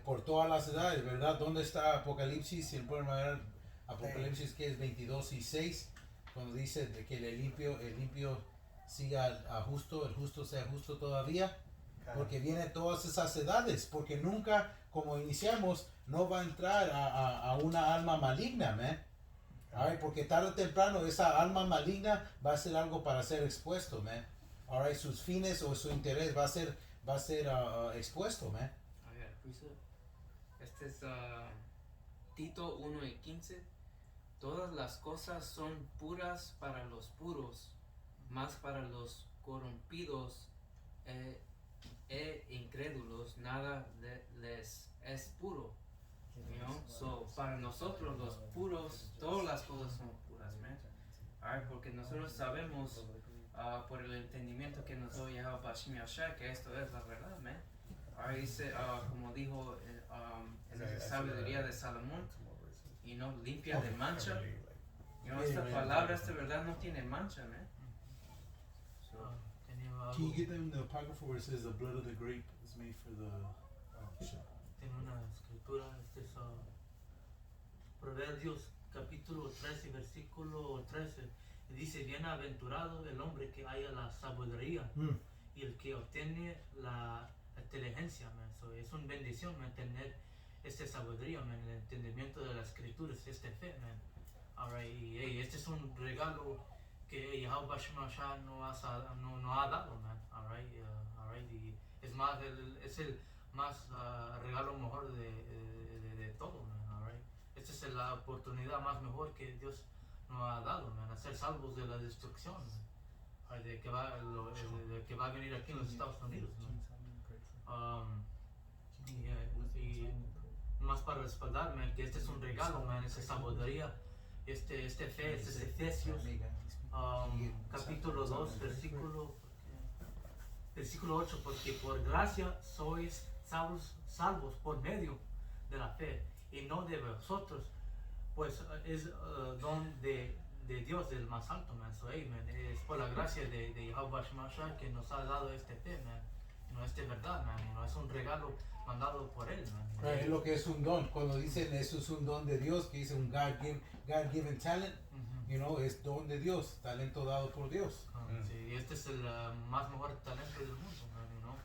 Por todas las edades, ¿verdad? ¿Dónde está Apocalipsis? Si pueden ver Apocalipsis que es 22:6, cuando dice de que el limpio siga a justo, el justo sea justo todavía, porque vienen todas esas edades, porque nunca, como iniciamos, no va a entrar a una alma maligna, man. Alright, porque tarde o temprano esa alma maligna va a ser algo para ser expuesto, man. Alright, sus fines o su interés va a ser expuesto, man. A ver, este es Tito 1:15. Todas las cosas son puras para los puros, mas para los corrompidos e incrédulos nada les es puro. You know? So, para nosotros los puros, todas las cosas son puras, man. Alright, porque nosotros sabemos por el entendimiento que nos dio Yahweh Bashim Yashar que esto es la verdad, man. Alright, dice, como dijo en la sabiduría de Salomón, y no limpia de mancha. You know, esta palabra, esta verdad no tiene mancha, man. Can you get them the apocrypha where it says the blood of the grape is made for the Tiene una escritura, este es Proverbios capítulo 13, versículo 13. Dice, bienaventurado el hombre que haya la sabiduría y el que obtiene la inteligencia, man. So, es una bendición, man, tener esta sabiduría, man, el entendimiento de las escrituras, este fe, man. Alright, y este es un regalo que Yahweh Bashim Yashar no ha dado, man. Alright, y es más, es el más regalo mejor de todo, man. Alright, esta es la oportunidad más mejor que Dios nos ha dado, man, a ser salvos de la destrucción, man, de que va a venir aquí en los Estados Unidos, man. Y más para respaldarme que este es un regalo, man, esa sabiduría, este fe, este es Efesios capítulo 2, versículo 8, porque por gracia sois salvos por medio de la fe, y no de vosotros, pues es don de Dios del más alto, man. So, hey, man, es por la gracia de Yahweh Bashim Yashar que nos ha dado este fe, man. No es de verdad, man. No es un regalo mandado por él, man. Right, es lo que es un don. Cuando dicen eso es un don de Dios, que dice un God-given talent, you know, es don de Dios, talento dado por Dios. Sí, este es el más mejor talento del mundo, man, you know.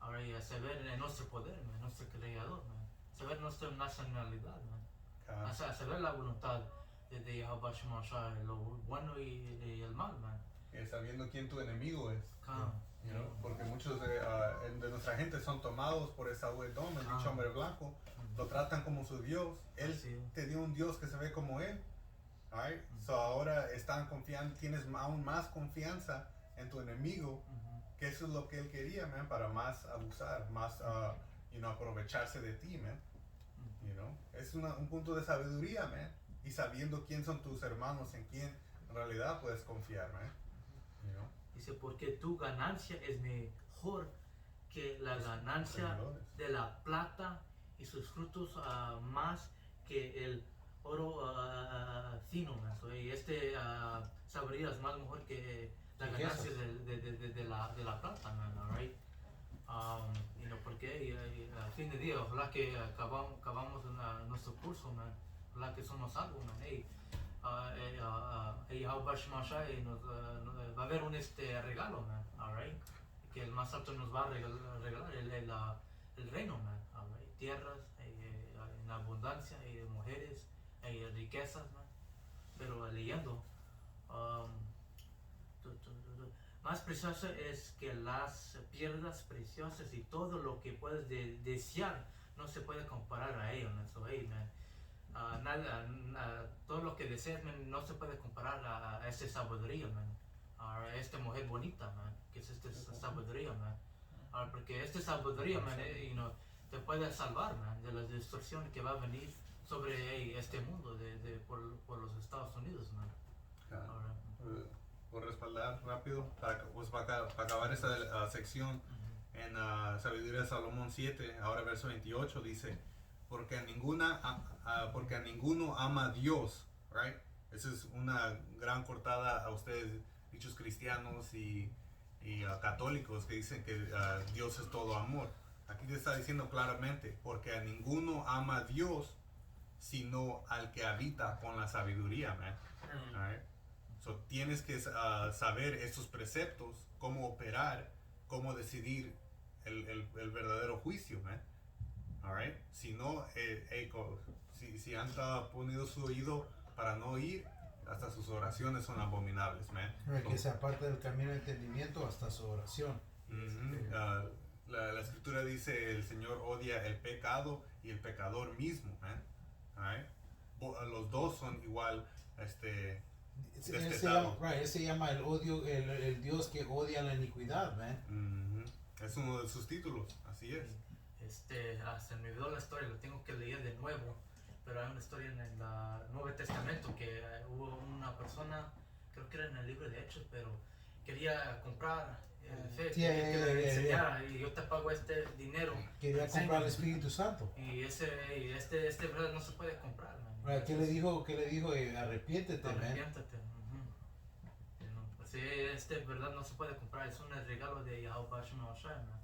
Ahora, y a saber en nuestro poder, man, nuestro creador, man. Saber nuestra nacionalidad, man. A saber la voluntad de Yahweh Bashim Yashar, lo bueno y el mal, man. Y sabiendo quién tu enemigo es. You know, Sí. porque muchos de nuestra gente son tomados por esa Edom, el dicho hombre blanco, lo tratan como su Dios. Él te dio un Dios que se ve como él. Right? So ahora tienes aún más confianza en tu enemigo, que eso es lo que él quería, man, para más abusar, más aprovecharse de ti, man. You know? Es un punto de sabiduría, man, y sabiendo quién son tus hermanos, en quién en realidad puedes confiar, man. You know? Dice, porque tu ganancia es mejor que la ganancia de la plata y sus frutos más que el oro fino, man. So, y sabiduría es más mejor que la ganancia de la plata, man. Alright. Porque al fin de día, ojalá que acabamos nuestro curso, man. Ojalá que somos salvos, man. Hey, Yahweh Shemashai va a haber un regalo, man, alright, que el más alto nos va a regalar el reino, man, alright, tierras en abundancia, mujeres, riquezas, man. Pero leyendo, más precioso es que las piedras preciosas y todo lo que puedes desear no se puede comparar a ello, man. So, hey, man, todo lo que deseas, man, no se puede comparar a esta sabiduría, man, a esta mujer bonita, man, que es esta sabiduría, man. Porque esta sabiduría, man, te puede salvar, man, de la destrucción que va a venir sobre este mundo por los Estados Unidos, man. Por respaldar rápido, para acabar esta sección, en Sabiduría de Salomón 7, ahora verso 28, dice, porque a ninguno ama a Dios, right? Esa es una gran cortada a ustedes, dichos cristianos y católicos, que dicen que Dios es todo amor. Aquí te está diciendo claramente, porque a ninguno ama a Dios, sino al que habita con la sabiduría, man. Right? So, tienes que saber estos preceptos, cómo operar, cómo decidir el verdadero juicio, man. Alright? Si no, si han ponido su oído para no oír, hasta sus oraciones son abominables, man. Que se aparte del camino de entendimiento hasta su oración. La escritura dice, el Señor odia el pecado y el pecador mismo, man. Alright? Los dos son igual, Él se llama el odio, el Dios que odia la iniquidad, man. Es uno de sus títulos, así es. Se me olvidó la historia, lo tengo que leer de nuevo, pero hay una historia en el Nuevo Testamento que hubo una persona, creo que era en el libro de Hechos, pero quería comprar el fe, que le enseñara, y yo te pago este dinero. Quería comprar el Espíritu Santo. Y este verdad no se puede comprar, man. ¿Qué le dijo? Arrepiéntete, man. Arrepiéntate. Pues verdad no se puede comprar, es un regalo de Yahweh Shemashai, man.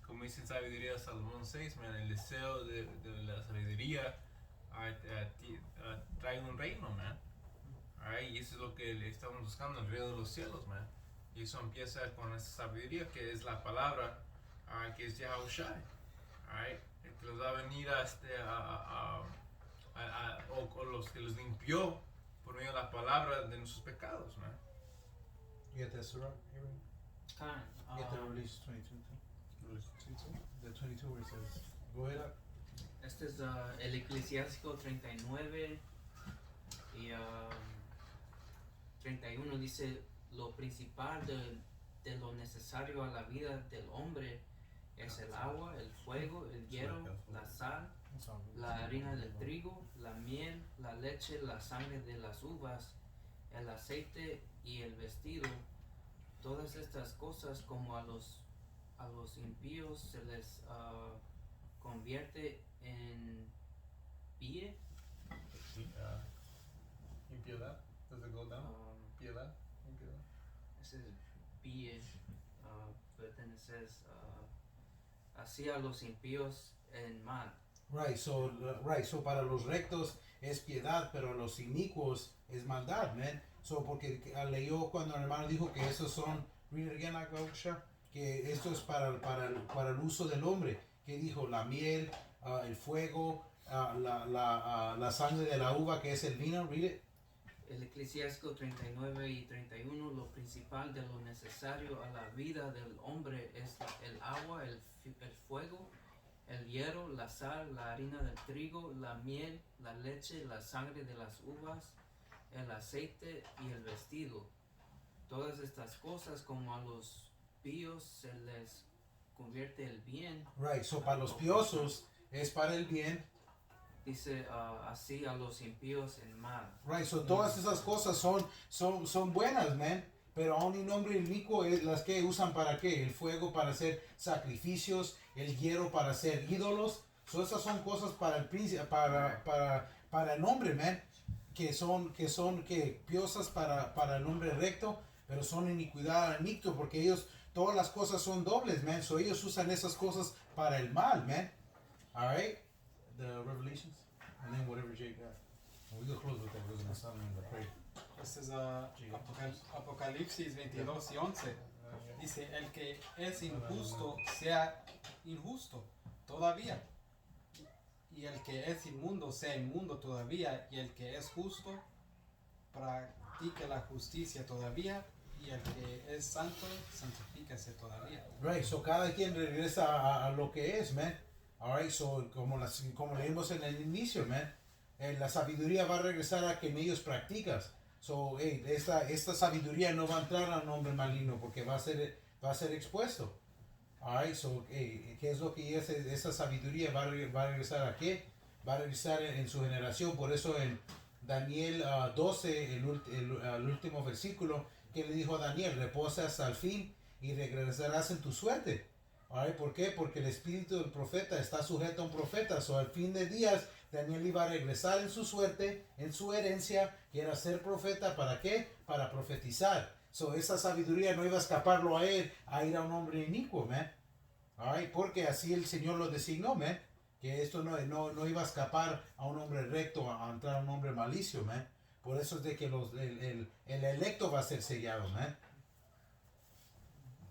Como dice en Sabiduría de Salomón 6, man, el deseo de la sabiduría trae un reino, man. Y eso es lo que estamos buscando, el reino de los cielos, man. Y eso empieza con esa sabiduría que es la palabra, que es Yahushai. El que los va a venir o los que los limpió por medio de la palabra de nuestros pecados, man. You get that, Surah? Get the release 22. The 22 where it says, go ahead up. Este es el Eclesiástico 39 y 31 dice, lo principal de lo necesario a la vida del hombre es el agua, el fuego, el hierro, la sal, la harina del trigo, la miel, la leche, la sangre de las uvas, el aceite y el vestido. Todas estas cosas, como a los impíos se les convierte en pie. Impiedad. Does it go down? Piedad. Ese es pie. But then it says, así a los impíos en mal. Right, so para los rectos es piedad, pero a los inicuos es maldad, man. So porque leyó cuando el hermano dijo que esos son, read it again, que esto es para el uso del hombre, que dijo la miel, el fuego, la sangre de la uva que es el vino, read it. El Eclesiástico 39 y 31, lo principal de lo necesario a la vida del hombre es el agua, el fuego, el hierro, la sal, la harina del trigo, la miel, la leche, la sangre de las uvas, el aceite y el vestido. Todas estas cosas, como a los píos se les convierte el bien. Right, so para los piosos es para el bien. Dice así a los impíos en mal. Right, so todas esas cosas son buenas, man. Pero a un hombre inicuo las que usan para qué? El fuego para hacer sacrificios, el hierro para hacer ídolos. So esas son cosas para el príncipe, para el hombre, man. Que son piosas para el hombre recto, pero son iniquidad al nicto, porque ellos, todas las cosas son dobles, man. So ellos usan esas cosas para el mal, man. Alright? The Revelations. And then whatever Jake got. We go close with that. We're gonna stop and pray. Este es Apocalipsis 22 y 11. Dice, el que es injusto sea injusto todavía. Y el que es inmundo sea inmundo todavía. Y el que es justo practique la justicia todavía. Y el que es santo, santifíquese todavía. Right, so cada quien regresa a lo que es, man. Alright, so como leímos en el inicio, man. La sabiduría va a regresar a que en ellos practicas. So, esta sabiduría no va a entrar a un hombre maligno porque va a ser expuesto. Alright, so, ¿qué es lo que esa sabiduría va a regresar a qué? Va a regresar en su generación. Por eso en Daniel 12, el último versículo, que le dijo a Daniel, reposa hasta el fin y regresarás en tu suerte. Alright, ¿por qué? Porque el espíritu del profeta está sujeto a un profeta. So, al fin de días, Daniel iba a regresar en su suerte, en su herencia, que era ser profeta. ¿Para qué? Para profetizar. So, esa sabiduría no iba a escaparlo a él, a ir a un hombre inicuo, man. Alright, porque así el Señor lo designó, man. Que esto no iba a escapar a un hombre recto, a entrar a un hombre malicio, man. Por eso es de que el electo va a ser sellado, man.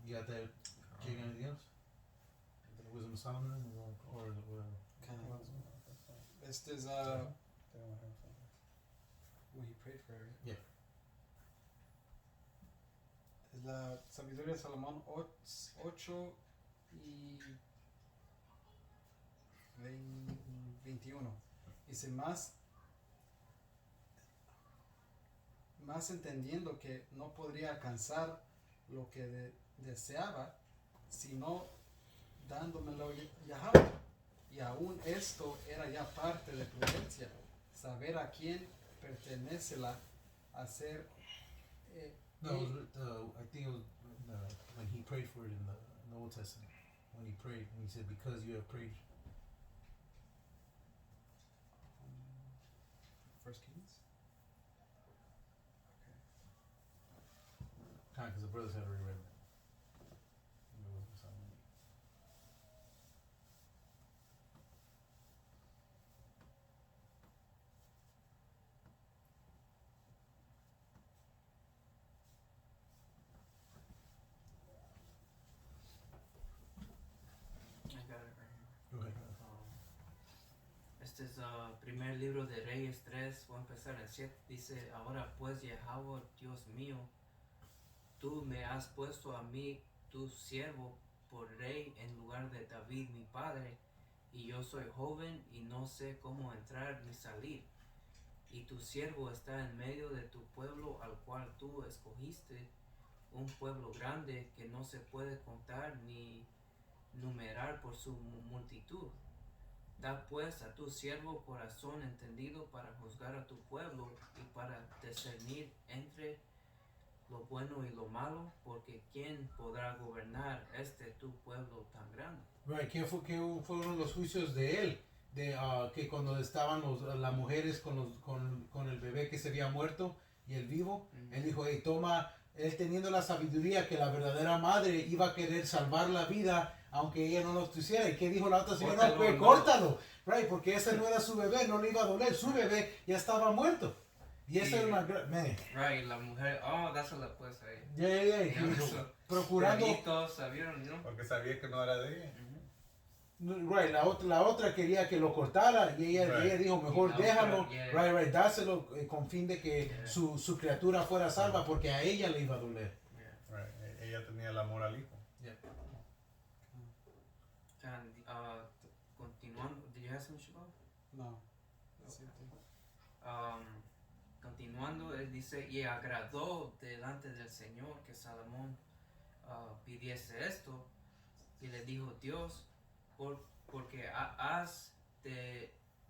¿Ya te llega anything else? The Wisdom of Solomon or Este es when he prayed for her. Yeah. Es la sabiduría de Salomón 8 y 21. Dice más entendiendo que no podría alcanzar lo que deseaba, sino dándomelo Yahweh. Y aún esto era ya parte de prudencia, saber a quién pertenece la hacer. No, I think it was when he prayed for it in the Old Testament. When he prayed, when he said, because you have prayed. First Kings? Because the brothers had already read that. In the Wisdom of Solomon. I got it right here. Go ahead. Este es primer libro de Reyes 3, voy a empezar en 7. Dice, ahora pues Yahweh, Dios mío, tú me has puesto a mí, tu siervo, por rey en lugar de David mi padre, y yo soy joven y no sé cómo entrar ni salir. Y tu siervo está en medio de tu pueblo al cual tú escogiste, un pueblo grande que no se puede contar ni numerar por su multitud. Da pues a tu siervo corazón entendido para juzgar a tu pueblo y para discernir entre lo bueno y lo malo, porque ¿quién podrá gobernar tu pueblo tan grande? Right, ¿qué fueron los juicios de él? De que cuando estaban las mujeres con el bebé que se había muerto y el vivo, él dijo, hey, toma, él teniendo la sabiduría que la verdadera madre iba a querer salvar la vida aunque ella no lo quisiera. ¿Y qué dijo la otra señora? No, córtalo, right, porque ese no era su bebé, no le iba a doler, su bebé ya estaba muerto. Y esa era una man. Right, la mujer, dásela pues ahí. Yeah. Procurando. Todos sabían, ¿no? Porque sabía que no era de ella. Right, la otra quería que lo cortara y ella dijo, mejor déjalo, right, dáselo con fin de que su criatura fuera salva porque a ella le iba a doler. Right. Ella tenía el amor al hijo. And, continuando, did you have some Shabbat? No. Continuando, él dice, y agradó delante del Señor que Salomón pidiese esto, y le dijo, Dios, porque has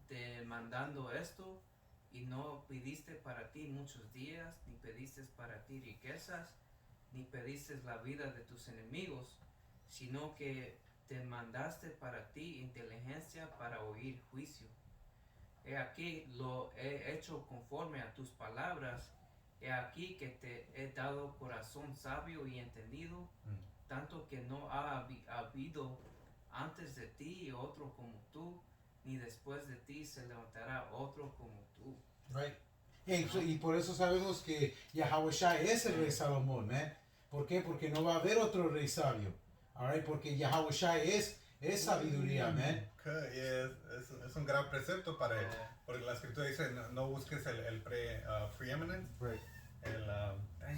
demandando esto, y no pediste para ti muchos días, ni pediste para ti riquezas, ni pediste la vida de tus enemigos, sino que te mandaste para ti inteligencia para oír juicio. He aquí lo he hecho conforme a tus palabras. He aquí que te he dado corazón sabio y entendido, tanto que no ha habido antes de ti otro como tú, ni después de ti se levantará otro como tú. Right. Y por eso sabemos que Yahweh Shai es el rey Salomón, man. ¿Por qué? Porque no va a haber otro rey sabio. Alright, porque Yahweh Shai es sabiduría, man. Y es un gran precepto para él. Porque la escritura dice, no busques el preeminent. Right.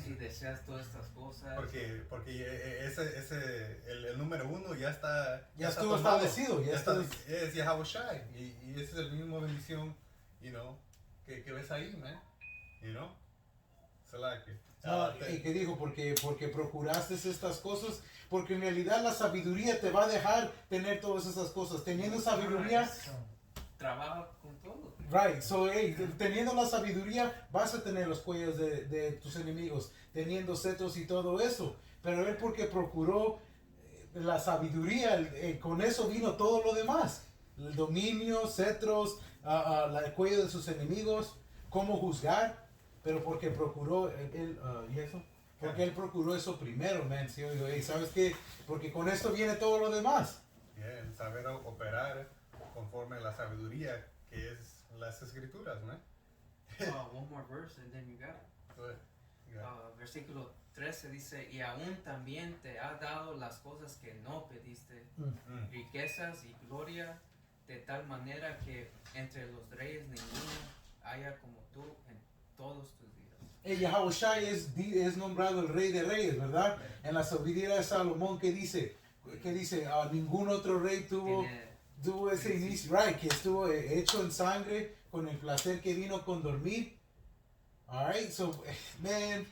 Si deseas todas estas cosas, Porque el número uno ya está estuvo tomado. establecido. Es Yahweh Shai. Y esa es la misma bendición, que ves ahí, man. So like it. ¿Qué dijo? Porque procuraste estas cosas. Porque en realidad la sabiduría te va a dejar tener todas esas cosas. Teniendo sabiduría, trabaja con todo. right, so teniendo la sabiduría vas a tener los cuellos de tus enemigos, teniendo cetros y todo eso. Pero él porque procuró la sabiduría, con eso vino todo lo demás. El dominio, cetros, el cuello de sus enemigos, cómo juzgar. Pero porque procuró ¿y eso? Porque él procuró eso primero, man. ¿Sí? ¿Sabes qué? Porque con esto viene todo lo demás. El saber operar conforme a la sabiduría que es las escrituras, ¿no? One more verse and then you got it. Yeah. Versículo 13 dice, y aún también te ha dado las cosas que no pediste, riquezas y gloria, de tal manera que entre los reyes ninguno haya como tú en todos tus días. Yahweh Shai es nombrado el rey de reyes, ¿verdad? En la sabiduría de Salomón que dice ningún otro rey tuvo ese inicio, right, que estuvo hecho en sangre con el placer que vino con dormir. Alright, so, man,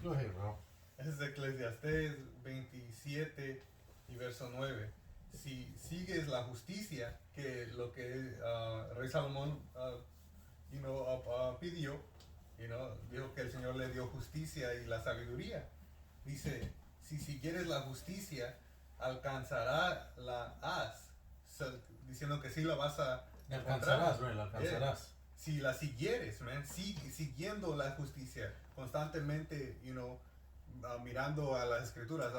go ahead, bro. Es Eclesiastés 27 y verso 9. Si sigues la justicia, que lo que rey Salomón pidió, dijo que el Señor le dio justicia y la sabiduría. Dice, si siguieres la justicia, alcanzará la haz. Diciendo que sí la vas a encontrar. La alcanzarás. Si la siguieres, man, siguiendo la justicia, constantemente, mirando a las escrituras,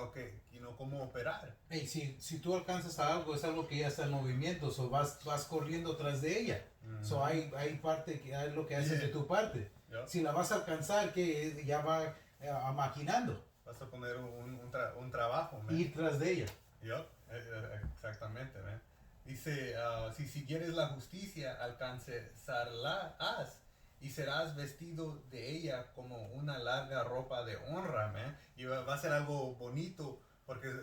cómo operar. Hey, si tú alcanzas a algo, es algo que ya está en movimiento, so vas corriendo tras de ella. So hay parte que es lo que haces de tu parte. Yeah. Si la vas a alcanzar, que ya va maquinando. Vas a poner un trabajo, man. Ir tras de ella. Yep, exactamente, man. Dice, si siguieres la justicia, alcanzarás y serás vestido de ella como una larga ropa de honra, man. Y va a ser algo bonito porque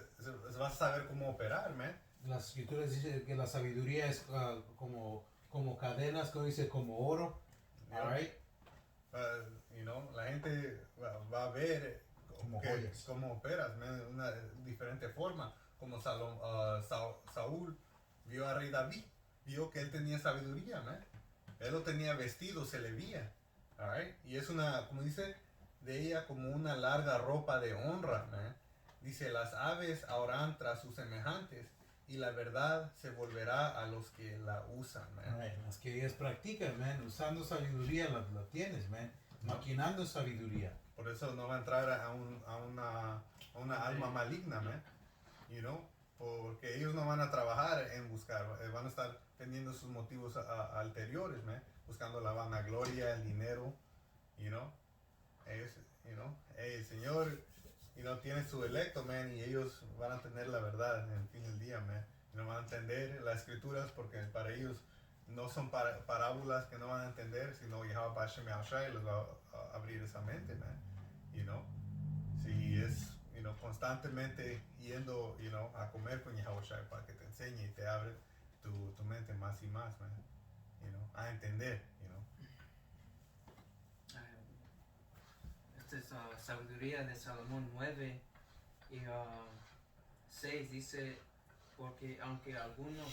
vas a saber cómo operar, man. Las escrituras dicen que la sabiduría es como cadenas, que dice como oro. Yeah. All right? La gente va a ver Como joyas. cómo operas, man, de una diferente forma. Como Saúl vio a rey David, vio que él tenía sabiduría, man. Él lo tenía vestido, se le veía. Alright? Y es como dice, de ella como una larga ropa de honra, man. Dice, las aves ahorran tras sus semejantes y la verdad se volverá a los que la usan, man. Right. Las que ellas practican, man. Usando sabiduría la tienes, man. Maquinando sabiduría. Por eso no va a entrar a una alma maligna, man. Porque ellos no van a trabajar en buscar, van a estar teniendo sus motivos anteriores, man. Buscando la vanagloria, el dinero, ellos, el Señor, tiene su electo, man, y ellos van a tener la verdad en el fin del día, man. No van a entender las escrituras porque para ellos no son parábolas que no van a entender, sino Yahweh Hashem Yahushai les va a abrir esa mente, man. Si es constantemente yendo a comer con Yahweh Shai para que te enseñe y te abre tu mente más y más, man. A entender. Esta es sabiduría de Salomón 9 y 6 dice, porque aunque alguno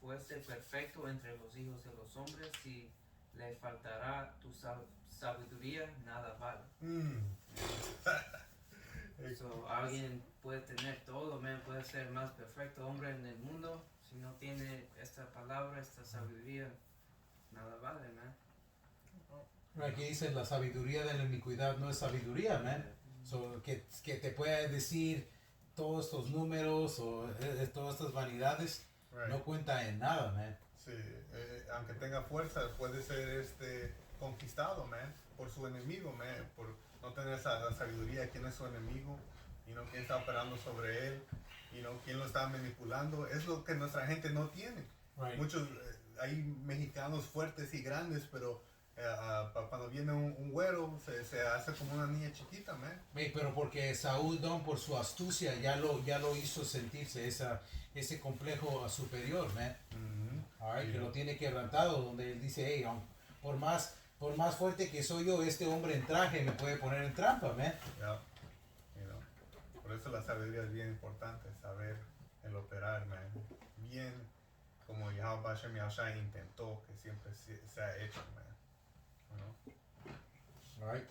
fuese perfecto entre los hijos de los hombres, si le faltará tu sabiduría, nada vale. Alguien puede tener todo, puede ser más perfecto hombre en el mundo, si no tiene esta palabra, esta sabiduría, nada vale, man. Aquí dice la sabiduría de la iniquidad no es sabiduría, man. So, que te pueda decir todos estos números o todas estas vanidades Right. no cuentan en nada, man. Sí, aunque tenga fuerza, puede ser conquistado, man, por su enemigo, man, por no tener esa sabiduría, quién es su enemigo, quién está operando sobre él, quién lo está manipulando. Es lo que nuestra gente no tiene. Right. Muchos, hay mexicanos fuertes y grandes, pero cuando viene un güero, se hace como una niña chiquita, man. Hey, pero porque Saúl, Don, por su astucia, ya lo hizo sentirse ese complejo superior, man. Alright, que lo tiene quebrantado, donde él dice, hey, por más fuerte que soy yo, este hombre en traje me puede poner en trampa, man. Yeah. Por eso la sabiduría es bien importante, saber el operar, man. Bien, como Yahweh Hashem Yahushua intentó, que siempre se ha hecho, man. Alright,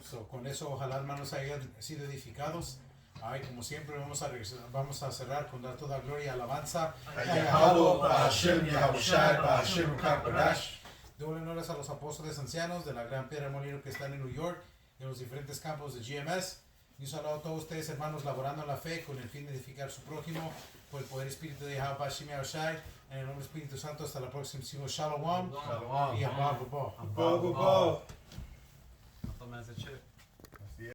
so con eso ojalá hermanos hayan sido edificados. Alright, como siempre vamos a cerrar con dar toda gloria y alabanza a Yahweh, a Hashem Yahushai, a Hashem Kadosh. Doble honores a los apóstoles ancianos de la Gran Piedra Molino que están en New York y en los diferentes campos de GMS. Y un saludo a todos ustedes hermanos laborando en la fe con el fin de edificar su prójimo por el poder espíritu de Yahweh Hashem Yahushai. En el nombre del Espíritu Santo hasta la próxima. Shalom. Shalom. Y Abba. Bo. No tomes el chip.